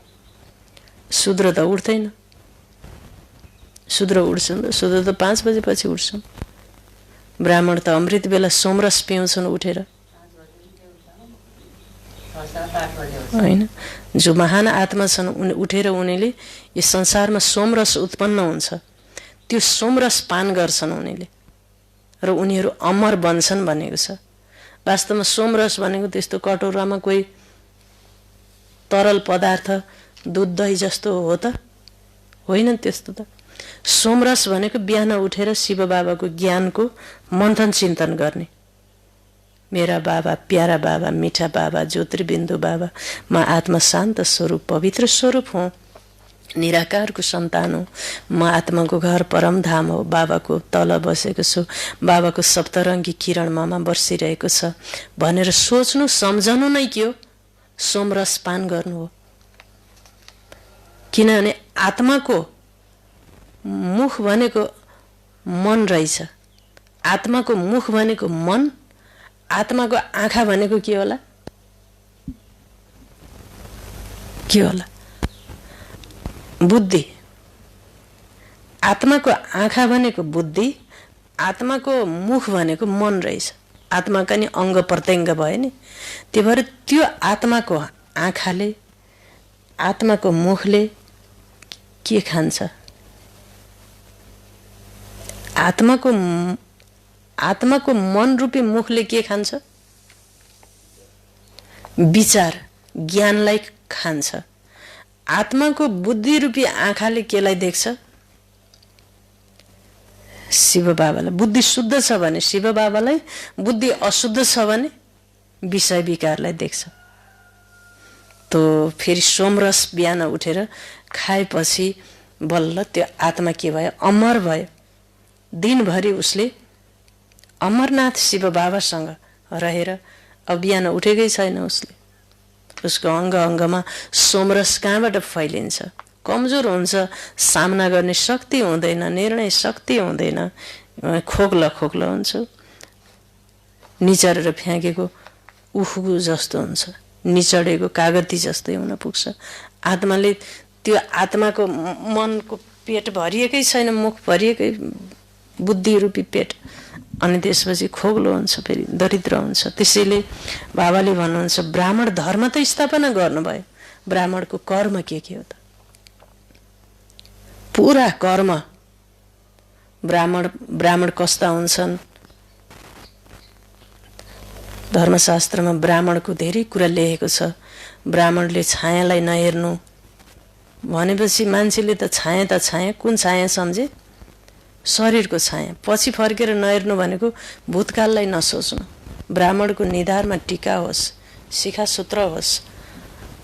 शूद्र त उठ्दैन। शूद्र उठ्छन्, शूद्र त 5 बजेपछि उठ्छन्। ब्राह्मण त अमृत बेला सोमरस पिउँछन् उठेर, होइन? जो महान आत्मा छन् उठेर उनीले यो संसारमा सोमरस उत्पन्न हुन्छ, त्यो सोमरस पान गर्छन् उनीले, र उनीहरू अमर बन्छन् भनेको छ। वास्तवमा सोमरस भनेको त्यस्तो कटोरामा कोही तरल पदार्थ दुध दही जस्तो हो त होइन। त्यस्तो त सोमरस भनेको बिहान उठेर शिव बाबाको ज्ञानको मन्थन चिन्तन गर्ने। मेरा बाबा, प्यारा बाबा, मिठा बाबा, ज्योतिर्बिन्दु बाबा, म आत्मा शान्त स्वरूप पवित्र स्वरूप हुँ, निराकारको सन्तान हो, म आत्माको घर परमधाम हो, बाबाको तल बसेको छु, बाबाको सप्तरङ्गी किरण ममा बर्सिरहेको छ भनेर सोच्नु सम्झनु नै के हो? सोमरस पान गर्नु हो। किनभने आत्माको मुख भनेको मन रहेछ। आत्माको मुख भनेको मन, आत्माको आँखा भनेको के होला? के होला? बुद्धि। आत्माको आँखा भनेको बुद्धि, आत्माको मुख भनेको मन रहेछ। आत्माका नि अङ्ग प्रत्यङ्ग भयो नि। त्यही भएर त्यो आत्माको आँखाले, आत्माको मुखले के खान्छ? आत्माको मन रूपी मुखले के खान्छ? विचार ज्ञानलाई खान्छ। आत्माको बुद्धि रूपी आँखाले केलाई देख्छ? शिव बाबालाई। बुद्धि शुद्ध छ भने शिव बाबालाई, बुद्धि अशुद्ध छ भने विषय विकारलाई देख्छ। तो फेरि सोमरस बिहान उठेर खाएपछि बल्ल त्यो आत्मा के भयो? अमर भयो। दिनभरि उसले अमरनाथ शिव बाबासँग रहेर अब बिहान उठेकै छैन उसले। उसको अङ्ग अङ्गमा सोमरस कहाँबाट फैलिन्छ? कमजोर हुन्छ, सामना गर्ने शक्ति हुँदैन, निर्णय शक्ति हुँदैन, खोक्ला खोक्ला हुन्छ, निचरेर फ्याँकेको उखु जस्तो हुन्छ, निचडेको कागती जस्तै हुन पुग्छ। आत्माले त्यो आत्माको मनको पेट भरिएकै छैन, मुख भरिएकै बुद्धि रूपी पेट, अनि त्यसपछि खोक्लो हुन्छ, फेरि दरिद्र हुन्छ। त्यसैले बाबाले भन्नुहुन्छ ब्राह्मण धर्म त स्थापना गर्नुभयो, ब्राह्मणको कर्म के हो त? पुरा कर्म। ब्राह्मण कस्ता हुन्छन्? धर्मशास्त्रमा ब्राह्मणको धेरै कुरा लेखेको छ। ब्राह्मणले छायालाई नहेर्नु भनेपछि मान्छेले त छाया, कुन छाया सम्झे? शरीरको छाया। पछि फर्केर नहेर्नु भनेको भूतकाललाई नसोच्नु। ब्राह्मणको निधारमा टीका होस्, शिखासूत्र होस्,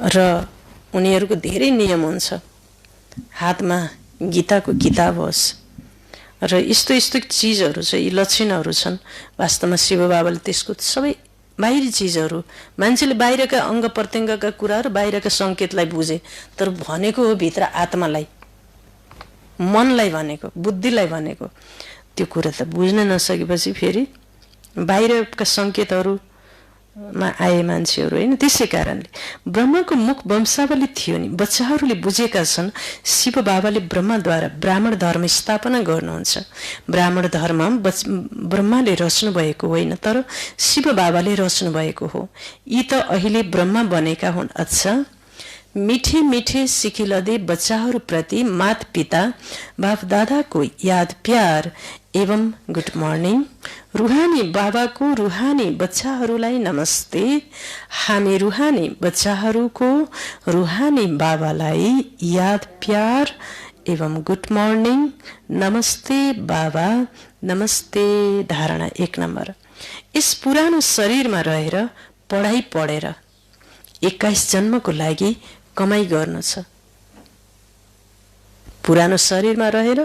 र उनीहरूको धेरै नियम हुन्छ। हातमा गीताको किताब होस्, र यस्तो यस्तो चिजहरू छ, यी लक्षणहरू छन्। वास्तवमा शिव बाबाले त्यसको सबै बाहिरी चिजहरू, मान्छेले बाहिरका अङ्ग प्रत्यङ्गका कुराहरू, बाहिरका सङ्केतलाई बुझे, तर भनेको हो भित्र आत्मालाई, मनलाई भनेको, बुद्धिलाई भनेको। त्यो कुरा त बुझ्न नसकेपछि फेरि बाहिरका सङ्केतहरूमा आए मान्छेहरू, होइन? त्यसै कारणले ब्रह्माको मुख वंशावली थियो नि, बच्चाहरूले बुझेका छन् शिव बाबाले ब्रह्माद्वारा ब्राह्मण धर्म स्थापना गर्नुहुन्छ। ब्राह्मण धर्म ब्रह्माले रच्नु भएको होइन, तर शिव बाबाले रच्नु भएको हो। यी त अहिले ब्रह्मा बनेका हुन्। अच्छा, मीठे मीठे सिखिलदे बच्चाहरूप्रति माता पिता बाप दादाको याद प्यार एवं गुड मर्निङ। रुहानी बाबाको रुहानी बच्चाहरूलाई नमस्ते। हामी रुहानी बच्चाहरूको रुहानी बाबालाई याद प्यार एवं गुड मर्निङ। नमस्ते बाबा, नमस्ते। धारणा 1 नम्बर। यस पुरानो शरीरमा रहेर पढाइ पढेर 21 जन्मको लागि कमाई गर्नु छ। पुरानो शरीरमा रहेर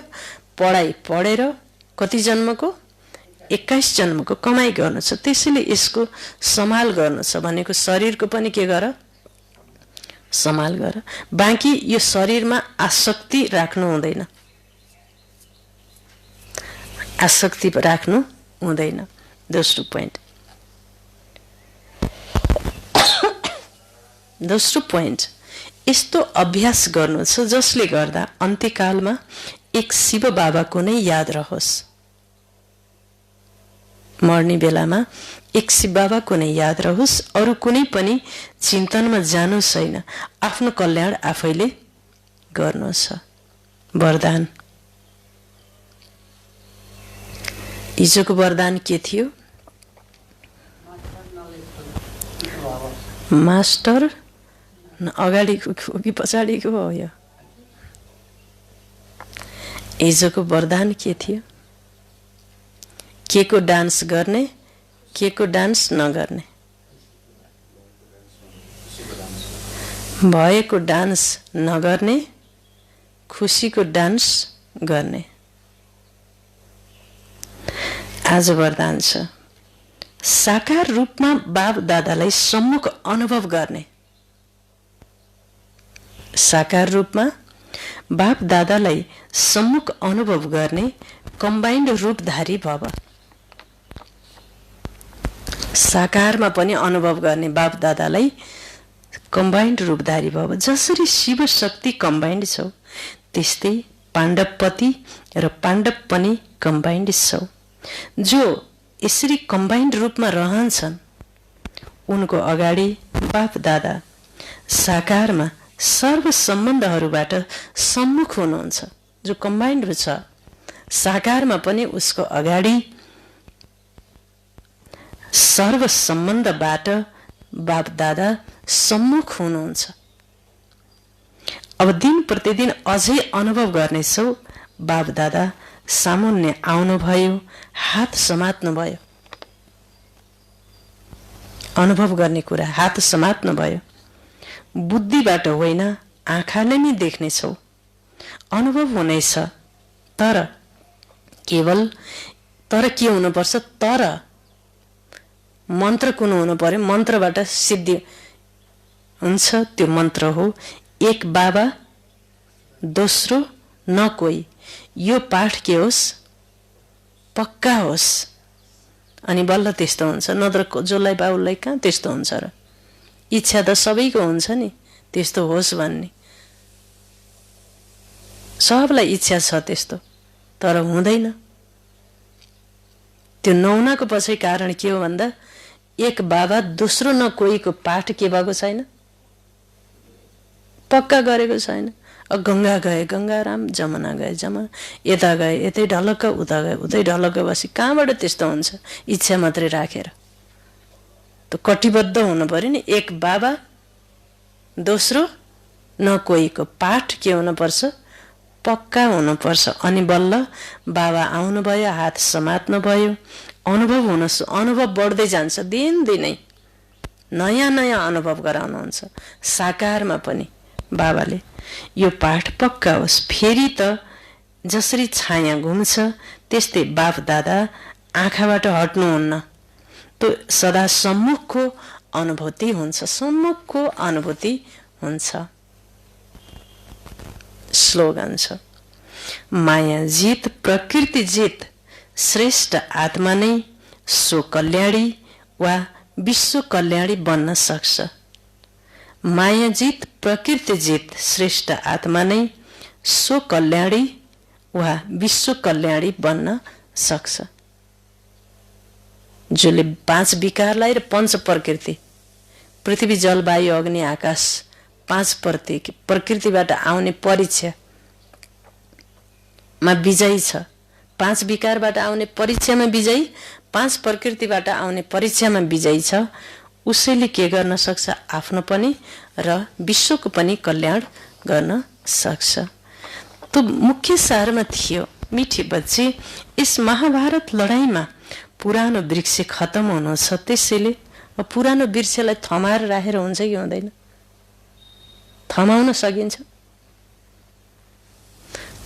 पढाइ पढेर कति जन्मको? 21 जन्मको कमाई गर्नु छ। त्यसैले यसको सम्हाल गर्नु छ भनेको शरीरको पनि के गर? सम्हाल गर। बाँकी यो शरीरमा आसक्ति राख्नु हुँदैन, आसक्ति राख्नु हुँदैन। दोस्रो पोइन्ट। दोस्रो पोइन्ट, यस्तो अभ्यास गर्नु छ जसले गर्दा अन्त्यकालमा एक शिव बाबाको नै याद रहोस्। मर्ने बेलामा एक शिव बाबाको नै याद रहोस्, अरू कुनै पनि चिन्तनमा जानु छैन। आफ्नो कल्याण आफैले गर्नु छ। वरदान। हिजोको वरदान के थियो? मास्टर अगाडिको हो कि पछाडिको हो? यो हिजोको वरदान के थियो? के को डान्स गर्ने, के को डान्स नगर्ने। भएको डान्स नगर्ने, खुसीको डान्स गर्ने। आज वरदान छ साकार रूपमा बाप दादालाई सम्मुख अनुभव गर्ने। साकार रूपमा बाप दादालाई सम्मुख अनुभव गर्ने कम्बाइन्ड रूपधारी भव। साकारमा पनि अनुभव गर्ने बाप दादालाई कम्बाइन्ड रूपधारी भव। जसरी शिव शक्ति कम्बाइन्ड छौ, त्यस्तै पाण्डवपति र पाण्डव पनि कम्बाइन्ड छौ। जो यसरी कम्बाइन्ड रूपमा रहन्छन् उनको अगाडि बाप दादा साकारमा सर्व सम्बन्धहरूबाट सम्मुख हुनुहुन्छ। जो कम्बाइन्ड छ, साकारमा पनि उसको अगाडि सर्व सम्बन्धबाट बाप दादा सम्मुख हुनुहुन्छ। अब दिन प्रतिदिन अझै अनुभव गर्नेछौ। बाप दादा सामुन्ने आउनुभयो, हात समात्नुभयो। अनुभव गर्ने कुरा हात समात्नुभयो। बुद्धिबाट होइन, आँखाले नै देख्नेछौ। अनुभव हुनेछ। तर के हुनुपर्छ? तर मन्त्र कुन हुनु पर्यो? मन्त्रबाट सिद्धि हुन्छ। त्यो मन्त्र हो एक बाबा दोस्रो न कोही। यो पाठ के होस्? पक्का होस्, अनि बल्ल त्यस्तो हुन्छ। नत्र जसलाई बाउलाई कहाँ त्यस्तो हुन्छ र? इच्छा त सबैको हुन्छ नि त्यस्तो होस् भन्ने। सबलाई इच्छा छ त्यस्तो, तर हुँदैन। त्यो नहुनाको पछि कारण के हो भन्दा एक बाबा दोस्रो न कोहीको पाठ के भएको छैन, पक्का गरेको छैन। गंगा गए गंगाराम, जमुना गए जमुना, यता गए यतै ढलक्क, उता गए उतै ढलक्क बसी। कहाँबाट त्यस्तो हुन्छ? इच्छा मात्रै राखेर त कटिबद्ध हुनु पर्यो नि। एक बाबा दोस्रो न कोहीको पाठ के हुनुपर्छ? पक्का हुनुपर्छ। अनि बल्ल बाबा आउनुभयो, हात समात्नुभयो। अनुभव बढ्दै जान्छ। दिनदिनै नयाँ नयाँ अनुभव गराउनुहुन्छ। साकारमा पनि बाबाले यो पाठ पक्का होस्। फेरि त जसरी छाया घुम्छ त्यस्तै बाप दादा आँखाबाट हट्नुहुन्न। त्यो सदा सम्मुखको अनुभूति हुन्छ। सम्मुखको अनुभूति हुन्छ। स्लोगन छ, माया जित प्रकृति जित, श्रेष्ठ आत्मा नै सो कल्याणी वा विश्व कल्याणी बन्न सक्छ। माया जित प्रकृति जित, श्रेष्ठ आत्मा नै सो कल्याणी वा विश्व कल्याणी बन्न सक्छ। जसले 5 विकारलाई र 5 प्रकृति, पृथ्वी जल वायु अग्नि आकाश, 5 प्रकृतिबाट आउने परीक्षामा विजयी छ। 5 विकारबाट आउने परीक्षामा विजयी, 5 प्रकृतिबाट आउने परीक्षामा विजयी छ। उसैले के गर्न सक्छ? आफ्नो पनि र विश्वको पनि कल्याण गर्न सक्छ। तो मुख्य सारमा थियो। मिठी बच्ची, इस महाभारत लडाईँमा पुरानो वृक्ष खत्म हुनु छ। त्यसैले पुरानो वृक्षलाई थमाएर राखेर हुन्छ कि हुँदैन? थमाउन सकिन्छ?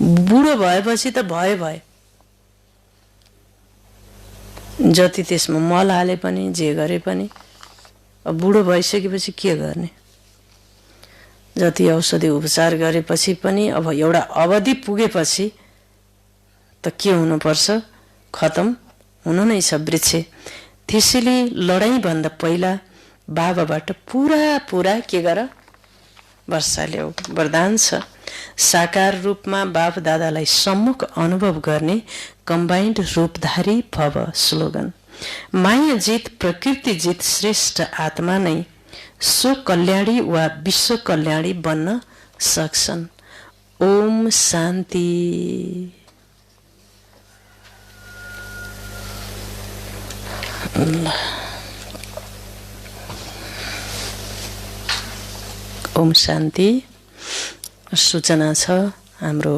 बुढो भएपछि त भयो। जति त्यसमा मल हाले पनि जे गरे पनि अब बुढो भइसकेपछि के गर्ने? जति औषधि उपचार गरेपछि पनि अब एउटा अवधि पुगेपछि त के हुनुपर्छ? खत्म हुनु नै छ वृक्ष। त्यसैले लडाईँभन्दा पहिला बाबाबाट पुरा के गर? वर्षा ल्याऊ। वरदान छ। साकार रूपमा बाप दादालाई सम्मुख अनुभव गर्ने कम्बाइन्ड रूपधारी भव। स्लोगन, माया जित प्रकृति जित, श्रेष्ठ आत्मा नै सो कल्याणी वा विश्व कल्याणी बन्न सक्छन्। ओम शान्ति। ओम शान्ति। सूचना छ, हाम्रो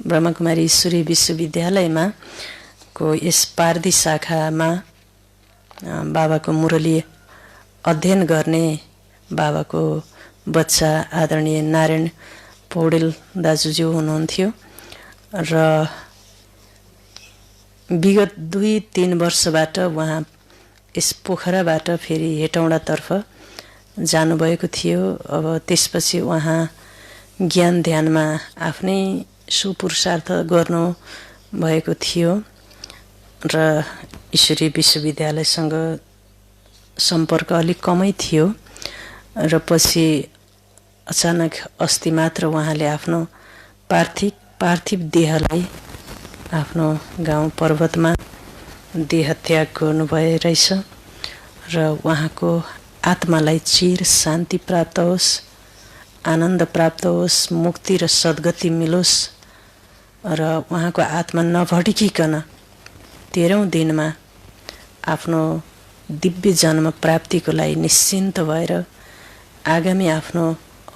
ब्रह्मकुमारी ईश्वरी विश्वविद्यालयमा को यस पार्दी शाखामा बाबाको मुरली अध्ययन गर्ने बाबाको बच्चा आदरणीय नारायण पौडेल दाजुज्यू हुनुहुन्थ्यो र विगत 2-3 वर्षबाट उहाँ यस पोखराबाट फेरि हेटौँडातर्फ जानुभएको थियो। अब त्यसपछि उहाँ ज्ञान ध्यानमा आफ्नै सुपुरुषार्थ गर्नु भएको थियो र ईश्वरी विश्वविद्यालयसँग सम्पर्क अलिक कमै थियो र पछि अचानक अस्ति मात्र उहाँले आफ्नो पार्थिव देहलाई आफ्नो गाउँ पर्वतमा देहत्याग गर्नुभए रहेछ र उहाँको आत्मालाई चिर शान्ति प्राप्त होस्, आनन्द प्राप्त होस्, मुक्ति र सद्गति मिलोस् र उहाँको आत्मा नभड्किकन 13औं दिनमा आफ्नो दिव्य जन्म प्राप्तिको लागि निश्चिन्त भएर आगामी आफ्नो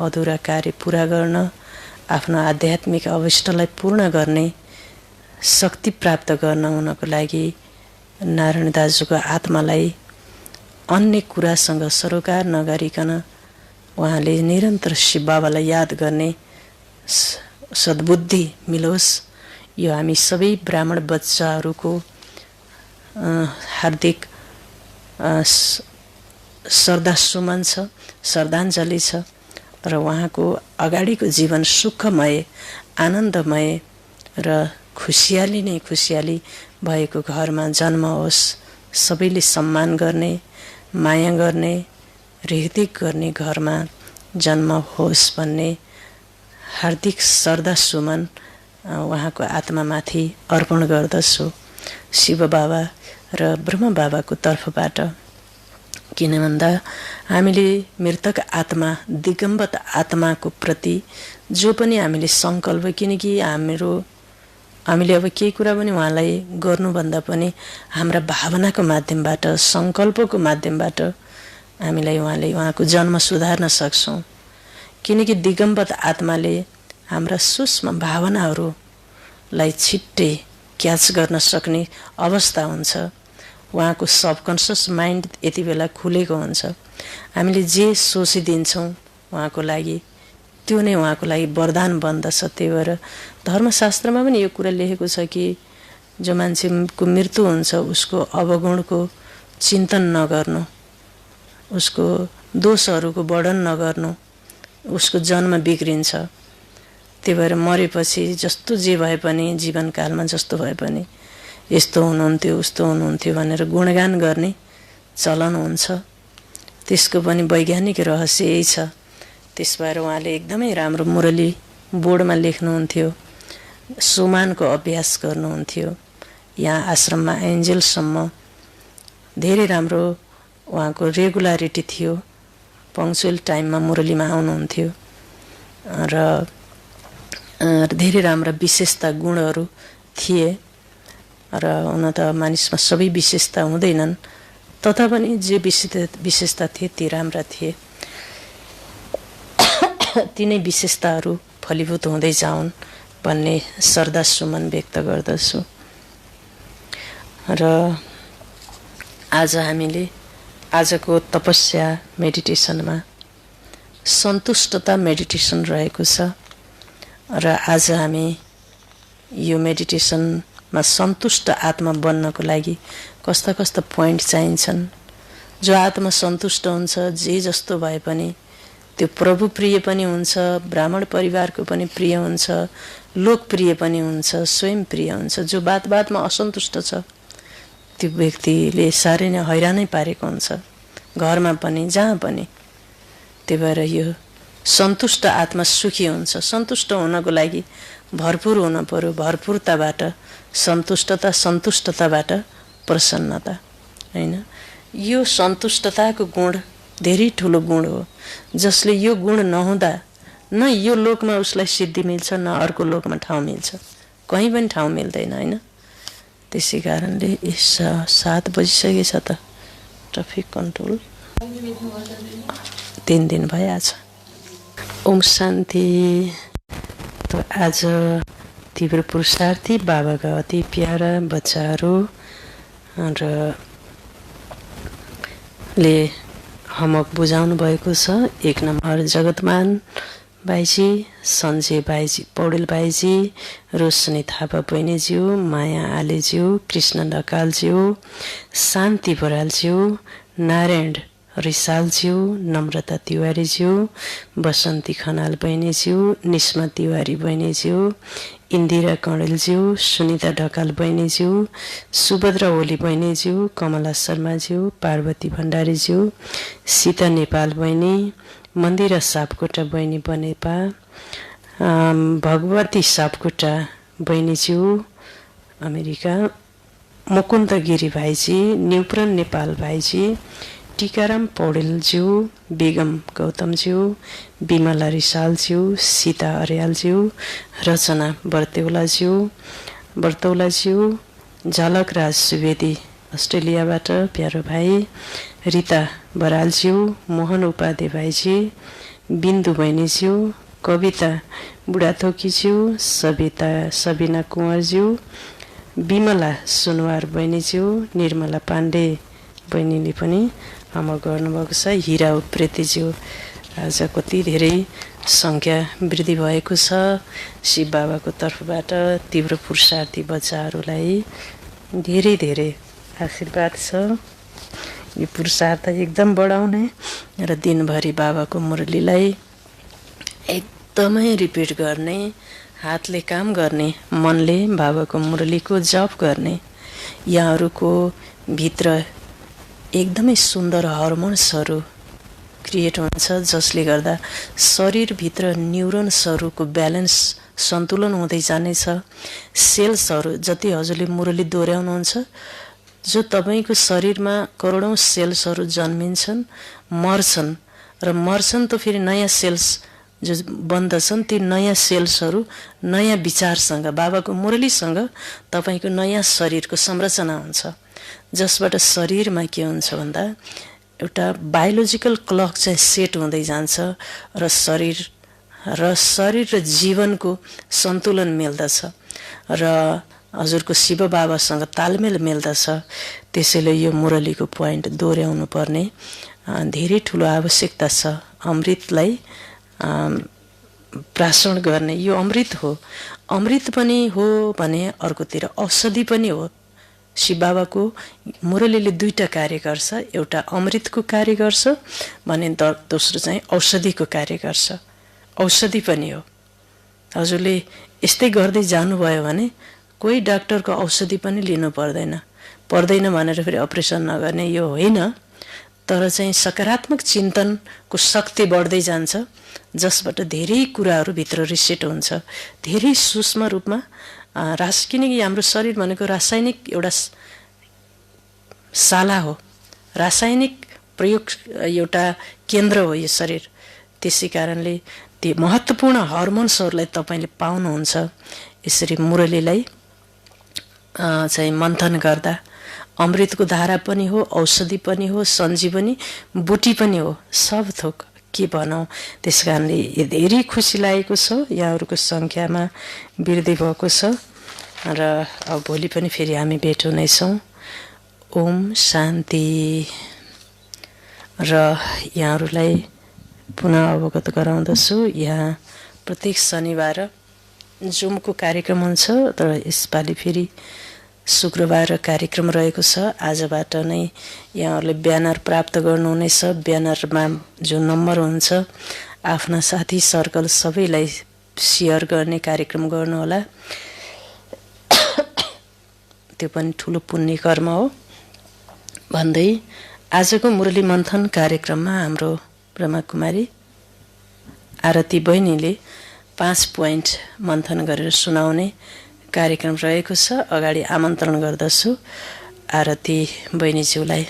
अधुरा कार्य पूरा गर्न, आफ्नो आध्यात्मिक अभिष्टलाई पूर्ण गर्ने शक्ति प्राप्त गर्न हुनको लागि नारायण दाजुको आत्मालाई अन्य कुरासँग सरोकार नगरिकन उहाँले निरन्तर शिव बाबालाई याद गर्ने सद्बुद्धि मिलोस्। यो हामी सबै ब्राह्मण बच्चाहरूको हार्दिक श्रद्धासुमन छ, श्रद्धाञ्जली छ र उहाँको अगाडिको जीवन सुखमय, आनन्दमय र खुसियाली नै खुसियाली भएको घरमा जन्म होस्। सबैले सम्मान गर्ने, माया गर्ने, रेखदेख गर्ने घरमा जन्म होस् भन्ने हार्दिक श्रद्धासुमन उहाँको आत्मामाथि अर्पण गर्दछु शिव बाबा र ब्रह्म बाबाको तर्फबाट। किन भन्दा हामीले मृतक आत्मा, दिगम्बत आत्माको प्रति जो पनि हामीले सङ्कल्प, किनकि हामीले अब केही कुरा पनि उहाँलाई गर्नुभन्दा पनि हाम्रा भावनाको माध्यमबाट, सङ्कल्पको माध्यमबाट हामीलाई उहाँको जन्म सुधार्न सक्छौँ। किनकि दिगम्बत आत्माले हाम्रा सूक्ष्म भावनाहरूलाई छिट्टै क्याच गर्न सक्ने अवस्था हुन्छ। उहाँको सबकन्सियस माइन्ड यति बेला खुलेको हुन्छ। हामीले जे सोचिदिन्छौँ उहाँको लागि, त्यो नै उहाँको लागि वरदान बन्दछ। त्यही भएर धर्मशास्त्रमा पनि यो कुरा लेखेको छ कि जो मान्छेको मृत्यु हुन्छ उसको अवगुणको चिन्तन नगर्नु, उसको दोषहरूको वर्णन नगर्नु, उसको जन्म बिग्रिन्छ। त्यही भएर मरेपछि जस्तो जे भए पनि, जीवनकालमा जस्तो भए पनि यस्तो हुनुहुन्थ्यो, उस्तो हुनुहुन्थ्यो भनेर गुणगान गर्ने चलन हुन्छ। त्यसको पनि वैज्ञानिक रहस्य यही छ। त्यस भएर उहाँले एकदमै राम्रो मुरली बोर्डमा लेख्नुहुन्थ्यो, सुमानको अभ्यास गर्नुहुन्थ्यो। यहाँ आश्रममा एन्जेलसम्म धेरै राम्रो उहाँको रेगुलारिटी थियो, पङ्क्चुअल टाइममा मुरलीमा आउनुहुन्थ्यो र धेरै राम्रा विशेषता गुणहरू थिए। र हुन त मानिसमा सबै विशेषता हुँदैनन्, तथापि जे विशेषता थिए ती राम्रा थिए। तिनै विशेषताहरू फलीभूत हुँदै जाउन् भन्ने श्रद्धासुमन व्यक्त गर्दछु। र आज हामीले आजको तपस्या मेडिटेसनमा सन्तुष्टता मेडिटेसन रहेको छ र आज हामी यो मेडिटेसनमा सन्तुष्ट आत्मा बन्नको लागि कस्ता कस्ता पोइन्ट चाहिन्छन्। जो आत्मा सन्तुष्ट हुन्छ, जे जस्तो भए पनि त्यो प्रभु प्रिय पनि हुन्छ, ब्राह्मण परिवारको पनि प्रिय हुन्छ, लोकप्रिय पनि हुन्छ, स्वयं प्रिय हुन्छ। जो बातमा असन्तुष्ट छ त्यो व्यक्तिले साह्रै नै हैरानै पारेको हुन्छ, घरमा पनि जहाँ पनि। त्यही भएर यो सन्तुष्ट आत्मा सुखी हुन्छ। सन्तुष्ट हुनको लागि भरपुर हुन पर्यो, भरपुरताबाट सन्तुष्टता, सन्तुष्टताबाट प्रसन्नता, हैन? यो सन्तुष्टताको गुण धेरै ठुलो गुण हो, जसले यो गुण नहुँदा न यो लोकमा उसलाई सिद्धि मिल्छ, न अर्को लोकमा ठाउँ मिल्छ, कहीँ पनि ठाउँ मिल्दैन, हैन? त्यसै कारणले 7 बजिसकेछ त, ट्राफिक कन्ट्रोल 3 दिन भइहाल्छ। ओम शान्ति। त आज तीव्र पुरुषार्थी बाबाका अति प्यारा बच्चाहरू र ले होमवर्क बुझाउनु भएको छ। 1 नम्बर जगतमान भाइजी, सञ्जय भाइजी, पौडेल भाइजी, रोशनी थापा बहिनीज्यू, माया आलेज्यू, कृष्ण ढकालज्यू, शान्ति बरालज्यू, नारायण रिसालज्यू, नम्रता तिवारीज्यू, बसन्ती खनाल बहिनीज्यू, निस्मा तिवारी बहिनीज्यू, इन्दिरा कणेलज्यू, सुनिता ढकाल बहिनीज्यू, सुभद्रा ओली बहिनीज्यू, कमला शर्माज्यू, पार्वती भण्डारीज्यू, सीता नेपाल बहिनी, मन्दिरा सापकोटा बहिनी बनेपा, भगवती सापकोटा बहिनीज्यू अमेरिका, मुकुन्द गिरी भाइजी, न्युप्रन नेपाल भाइजी, टीकाराम पौडेलज्यू, बेगम गौतमज्यू, बिमला रिसालज्यू, सीता अर्यालज्यू, रचना बर्तौलाज्यू, झलकराज सुवेदी अस्ट्रेलियाबाट प्यारो भाइ, रिता बरालज्यू, मोहन उपाध्याय भाइजी, बिन्दु बहिनीज्यू, कविता बुढाथोकीज्यू, सबिना कुँवरज्यू, बिमला सुनवार बहिनीज्यू, निर्मला पाण्डे बहिनीले पनि अमर गर्नुभएको छ, हिरा उप्रेतीज्यू। आज कति धेरै सङ्ख्या वृद्धि भएको छ। शिव बाबाको तर्फबाट तीव्र पुरुषार्थी बच्चाहरूलाई धेरै धेरै आशीर्वाद छ। यो पुरुषार्थ एकदम बढाउने र दिनभरि बाबाको मुरलीलाई एकदमै रिपिट गर्ने, हातले काम गर्ने, मनले बाबाको मुरलीको जप गर्ने। यहाँहरूको भित्र एकदमै सुन्दर हर्मोन्सहरू क्रिएट हुन्छ, जसले गर्दा शरीरभित्र न्युरोन्सहरूको ब्यालेन्स सन्तुलन हुँदै जानेछ। सेल्सहरू जति हजुरले मुरली दोहोऱ्याउनुहुन्छ, जो तपाईँको शरीरमा करोडौँ सेल्सहरू जन्मिन्छन्, मर्छन् र मर्छन् त फेरि नयाँ सेल्स जो बन्दछन्, ती नयाँ सेल्सहरू नयाँ विचारसँग, बाबाको मुरलीसँग तपाईँको नयाँ शरीरको संरचना हुन्छ, जसबाट शरीरमा के हुन्छ भन्दा एउटा बायोलोजिकल क्लक चाहिँ सेट हुँदै जान्छ र शरीर र जीवनको सन्तुलन मिल्दछ र हजुरको शिव बाबासँग तालमेल मिल्दछ। त्यसैले यो मुरलीको पोइन्ट दोहोऱ्याउनु पर्ने धेरै ठुलो आवश्यकता छ। अमृतलाई प्राशन गर्ने यो अमृत हो। अमृत पनि हो भने अर्कोतिर औषधि पनि हो। शिव बाबाको मुरलीले दुईटा कार्य गर्छ, एउटा अमृतको कार्य गर्छ भने दोस्रो चाहिँ औषधिको कार्य गर्छ। औषधि पनि हो। हजुरले यस्तै गर्दै जानुभयो भने कोही डाक्टरको औषधि पनि लिनु पर्दैन भनेर फेरि अपरेसन नगर्ने यो होइन, तर चाहिँ सकारात्मक चिन्तनको शक्ति बढ्दै जान्छ, जसबाट धेरै कुराहरू भित्र रिसेट हुन्छ, धेरै सूक्ष्म रूपमा। किनकि हाम्रो शरीर भनेको रासायनिक एउटा शाला हो, रासायनिक प्रयोग एउटा केन्द्र हो यो शरीर। त्यसै कारणले ती महत्त्वपूर्ण हर्मोन्सहरूलाई तपाईँले पाउनुहुन्छ। यसरी मुरलीलाई चाहिँ मन्थन गर्दा अमृतको धारा पनि हो, औषधि पनि हो, सञ्जीवनी बुटी पनि हो, सब थोक के भनौँ। त्यस कारणले धेरै खुसी लागेको छ, यहाँहरूको सङ्ख्यामा वृद्धि भएको छ र अब भोलि पनि फेरि हामी भेट हुनेछौँ। ओम शान्ति। र यहाँहरूलाई पुनः अवगत गराउँदछु, यहाँ प्रत्येक शनिबार जुमको कार्यक्रम हुन्छ, तर यसपालि फेरि शुक्रबार कार्यक्रम रहेको छ। आजबाट नै यहाँहरूले ब्यानर प्राप्त गर्नुहुनेछ। ब्यानरमा जो नम्बर हुन्छ, आफ्ना साथी सर्कल सबैलाई सेयर गर्ने कार्यक्रम गर्नुहोला। त्यो पनि ठुलो पुण्य कर्म हो भन्दै आजको मुरली मन्थन कार्यक्रममा हाम्रो ब्रह्मकुमारी आरती बहिनीले 5 पोइन्ट मन्थन गरेर सुनाउने कार्यक्रम रहेको छ। अगाडि आमन्त्रण गर्दछु आरती बहिनीज्यूलाई।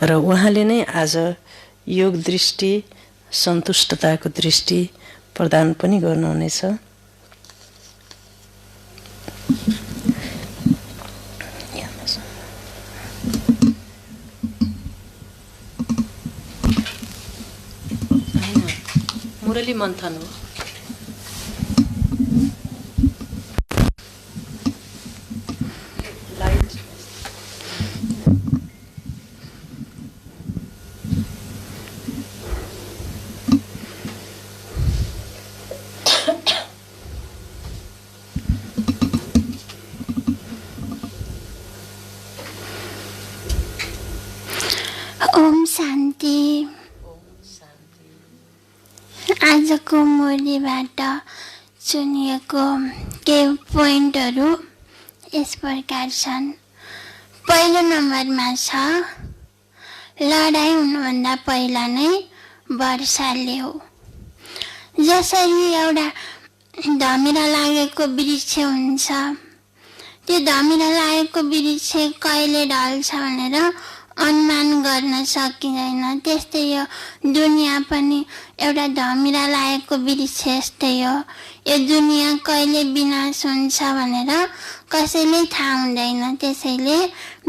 र उहाँले नै आज योग दृष्टि, सन्तुष्टताको दृष्टि प्रदान पनि गर्नुहुनेछ। मुरली मन्थन हो। ओम शान्ति। आजको मुरलीबाट चुनिएको केही पोइन्टहरू यस प्रकार छन्। पहिलो नम्बरमा छ, लडाइँ हुनुभन्दा पहिला नै वर्षा ल्याऊ। जसरी एउटा धमिरा लागेको वृक्ष हुन्छ, त्यो धमिरा लागेको वृक्ष कहिले ढल्छ भनेर अनुमान गर्न सकिँदैन। त्यस्तै यो दुनियाँ पनि एउटा धमिरा लागेको वृक्ष जस्तै हो। यो दुनियाँ कहिले विनाश हुन्छ भनेर कसैले थाहा हुँदैन। त्यसैले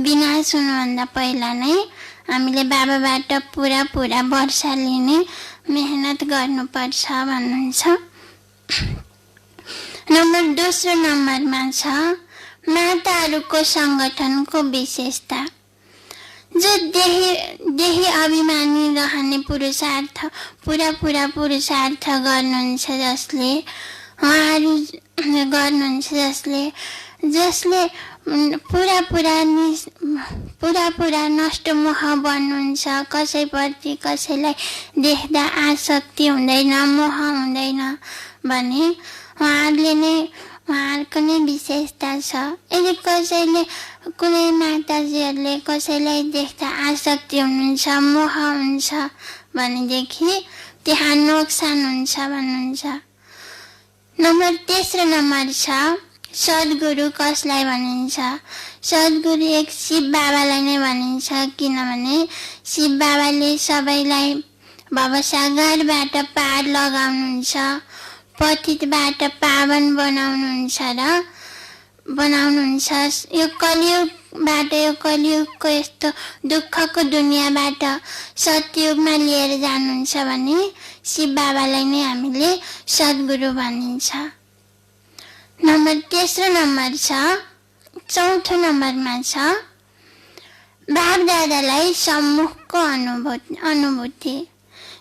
विनाश हुनुभन्दा पहिला नै हामीले बाबाबाट पुरा वर्षा लिने मेहनत गर्नुपर्छ भन्नुहुन्छ। दोस्रो नम्बरमा छ माताहरूको सङ्गठनको विशेषता। जो देही अभिमानी रहने पुरुषार्थ पुरा पुरुषार्थ गर्नुहुन्छ, जसले पुरा नष्ट मोह बन्नुहुन्छ। कसैप्रति कसैलाई देख्दा आसक्ति हुँदैन, मोह हुँदैन भने उहाँहरूको नै विशेषता छ। यदि कुनै माताजीहरूले कसैलाई देख्दा आसक्ति हुनुहुन्छ, मोह हुन्छ भनेदेखि त्यहाँ नोक्सान हुन्छ भन्नुहुन्छ। तेस्रो नम्बर छ सद्गुरु कसलाई भनिन्छ। सद्गुरु एक शिव बाबालाई नै भनिन्छ, किनभने शिव बाबाले सबैलाई भवसागरबाट पार लगाउनुहुन्छ, पतितबाट पावन बनाउनुहुन्छ। यो कलियुगको यस्तो दुःखको दुनियाँबाट सतयुगमा लिएर जानुहुन्छ भने शिव बाबालाई नै हामीले सद्गुरु भनिन्छ। तेस्रो नम्बर छ, चौथो नम्बरमा छ बाप दादालाई सम्मुखको अनुभूति।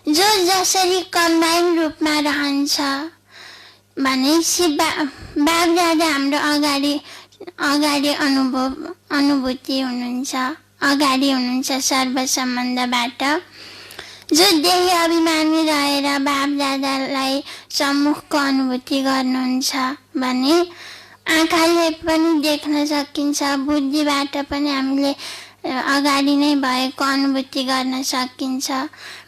जो जसरी कम्बाइन रूपमा रहन्छ भने बाप दादा हाम्रो अगाडि अनुभूति हुनुहुन्छ, अगाडि हुनुहुन्छ सर्व सम्बन्धबाट। जो देही अभिमानी रहेर बाप दादालाई सम्मुखको अनुभूति गर्नुहुन्छ भने आँखाले पनि देख्न सकिन्छ, बुद्धिबाट पनि हामीले अगाडि नै भएको अनुभूति गर्न सकिन्छ।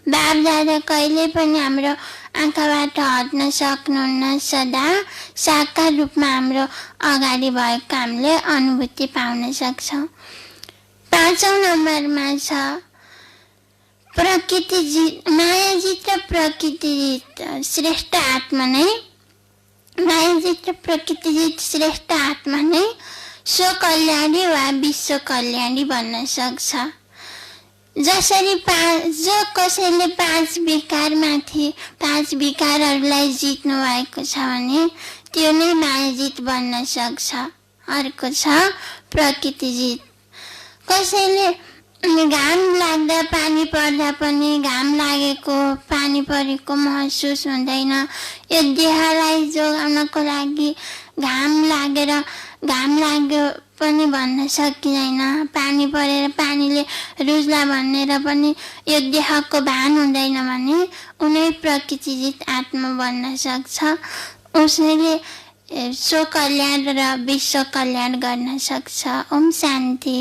बाप दादा कहिले पनि हाम्रो आँखाबाट हट्न सक्नुहुन्न, सदा साकार रूपमा हाम्रो अगाडि भएको हामीले अनुभूति पाउन सक्छौँ। पाँचौं नम्बरमा छ मायाजित र प्रकृतिजित श्रेष्ठ आत्मा नै। मायाजित र प्रकृतिजित श्रेष्ठ आत्मा नै स्वकल्याणी वा विश्व कल्याणी बन्न सक्छ। जसरी जो कसैले पाँच विकारहरूलाई जित्नु भएको छ भने त्यो नै मायाजित बन्न सक्छ। अर्को छ प्रकृतिजित। कसैले घाम लाग्दा पानी पर्दा पनि घाम लागेको पानी परेको महसुस हुँदैन। यो देहलाई जोगाउनको लागि घाम लाग्यो पनि भन्न सकिँदैन। पानी परेर पानीले रुज्ला भनेर पनि यो देहको भान हुँदैन भने उनी प्रकृतिजित आत्मा बन्न सक्छ। उसैले स्वकल्याण र विश्व कल्याण गर्न सक्छ। ओम शान्ति।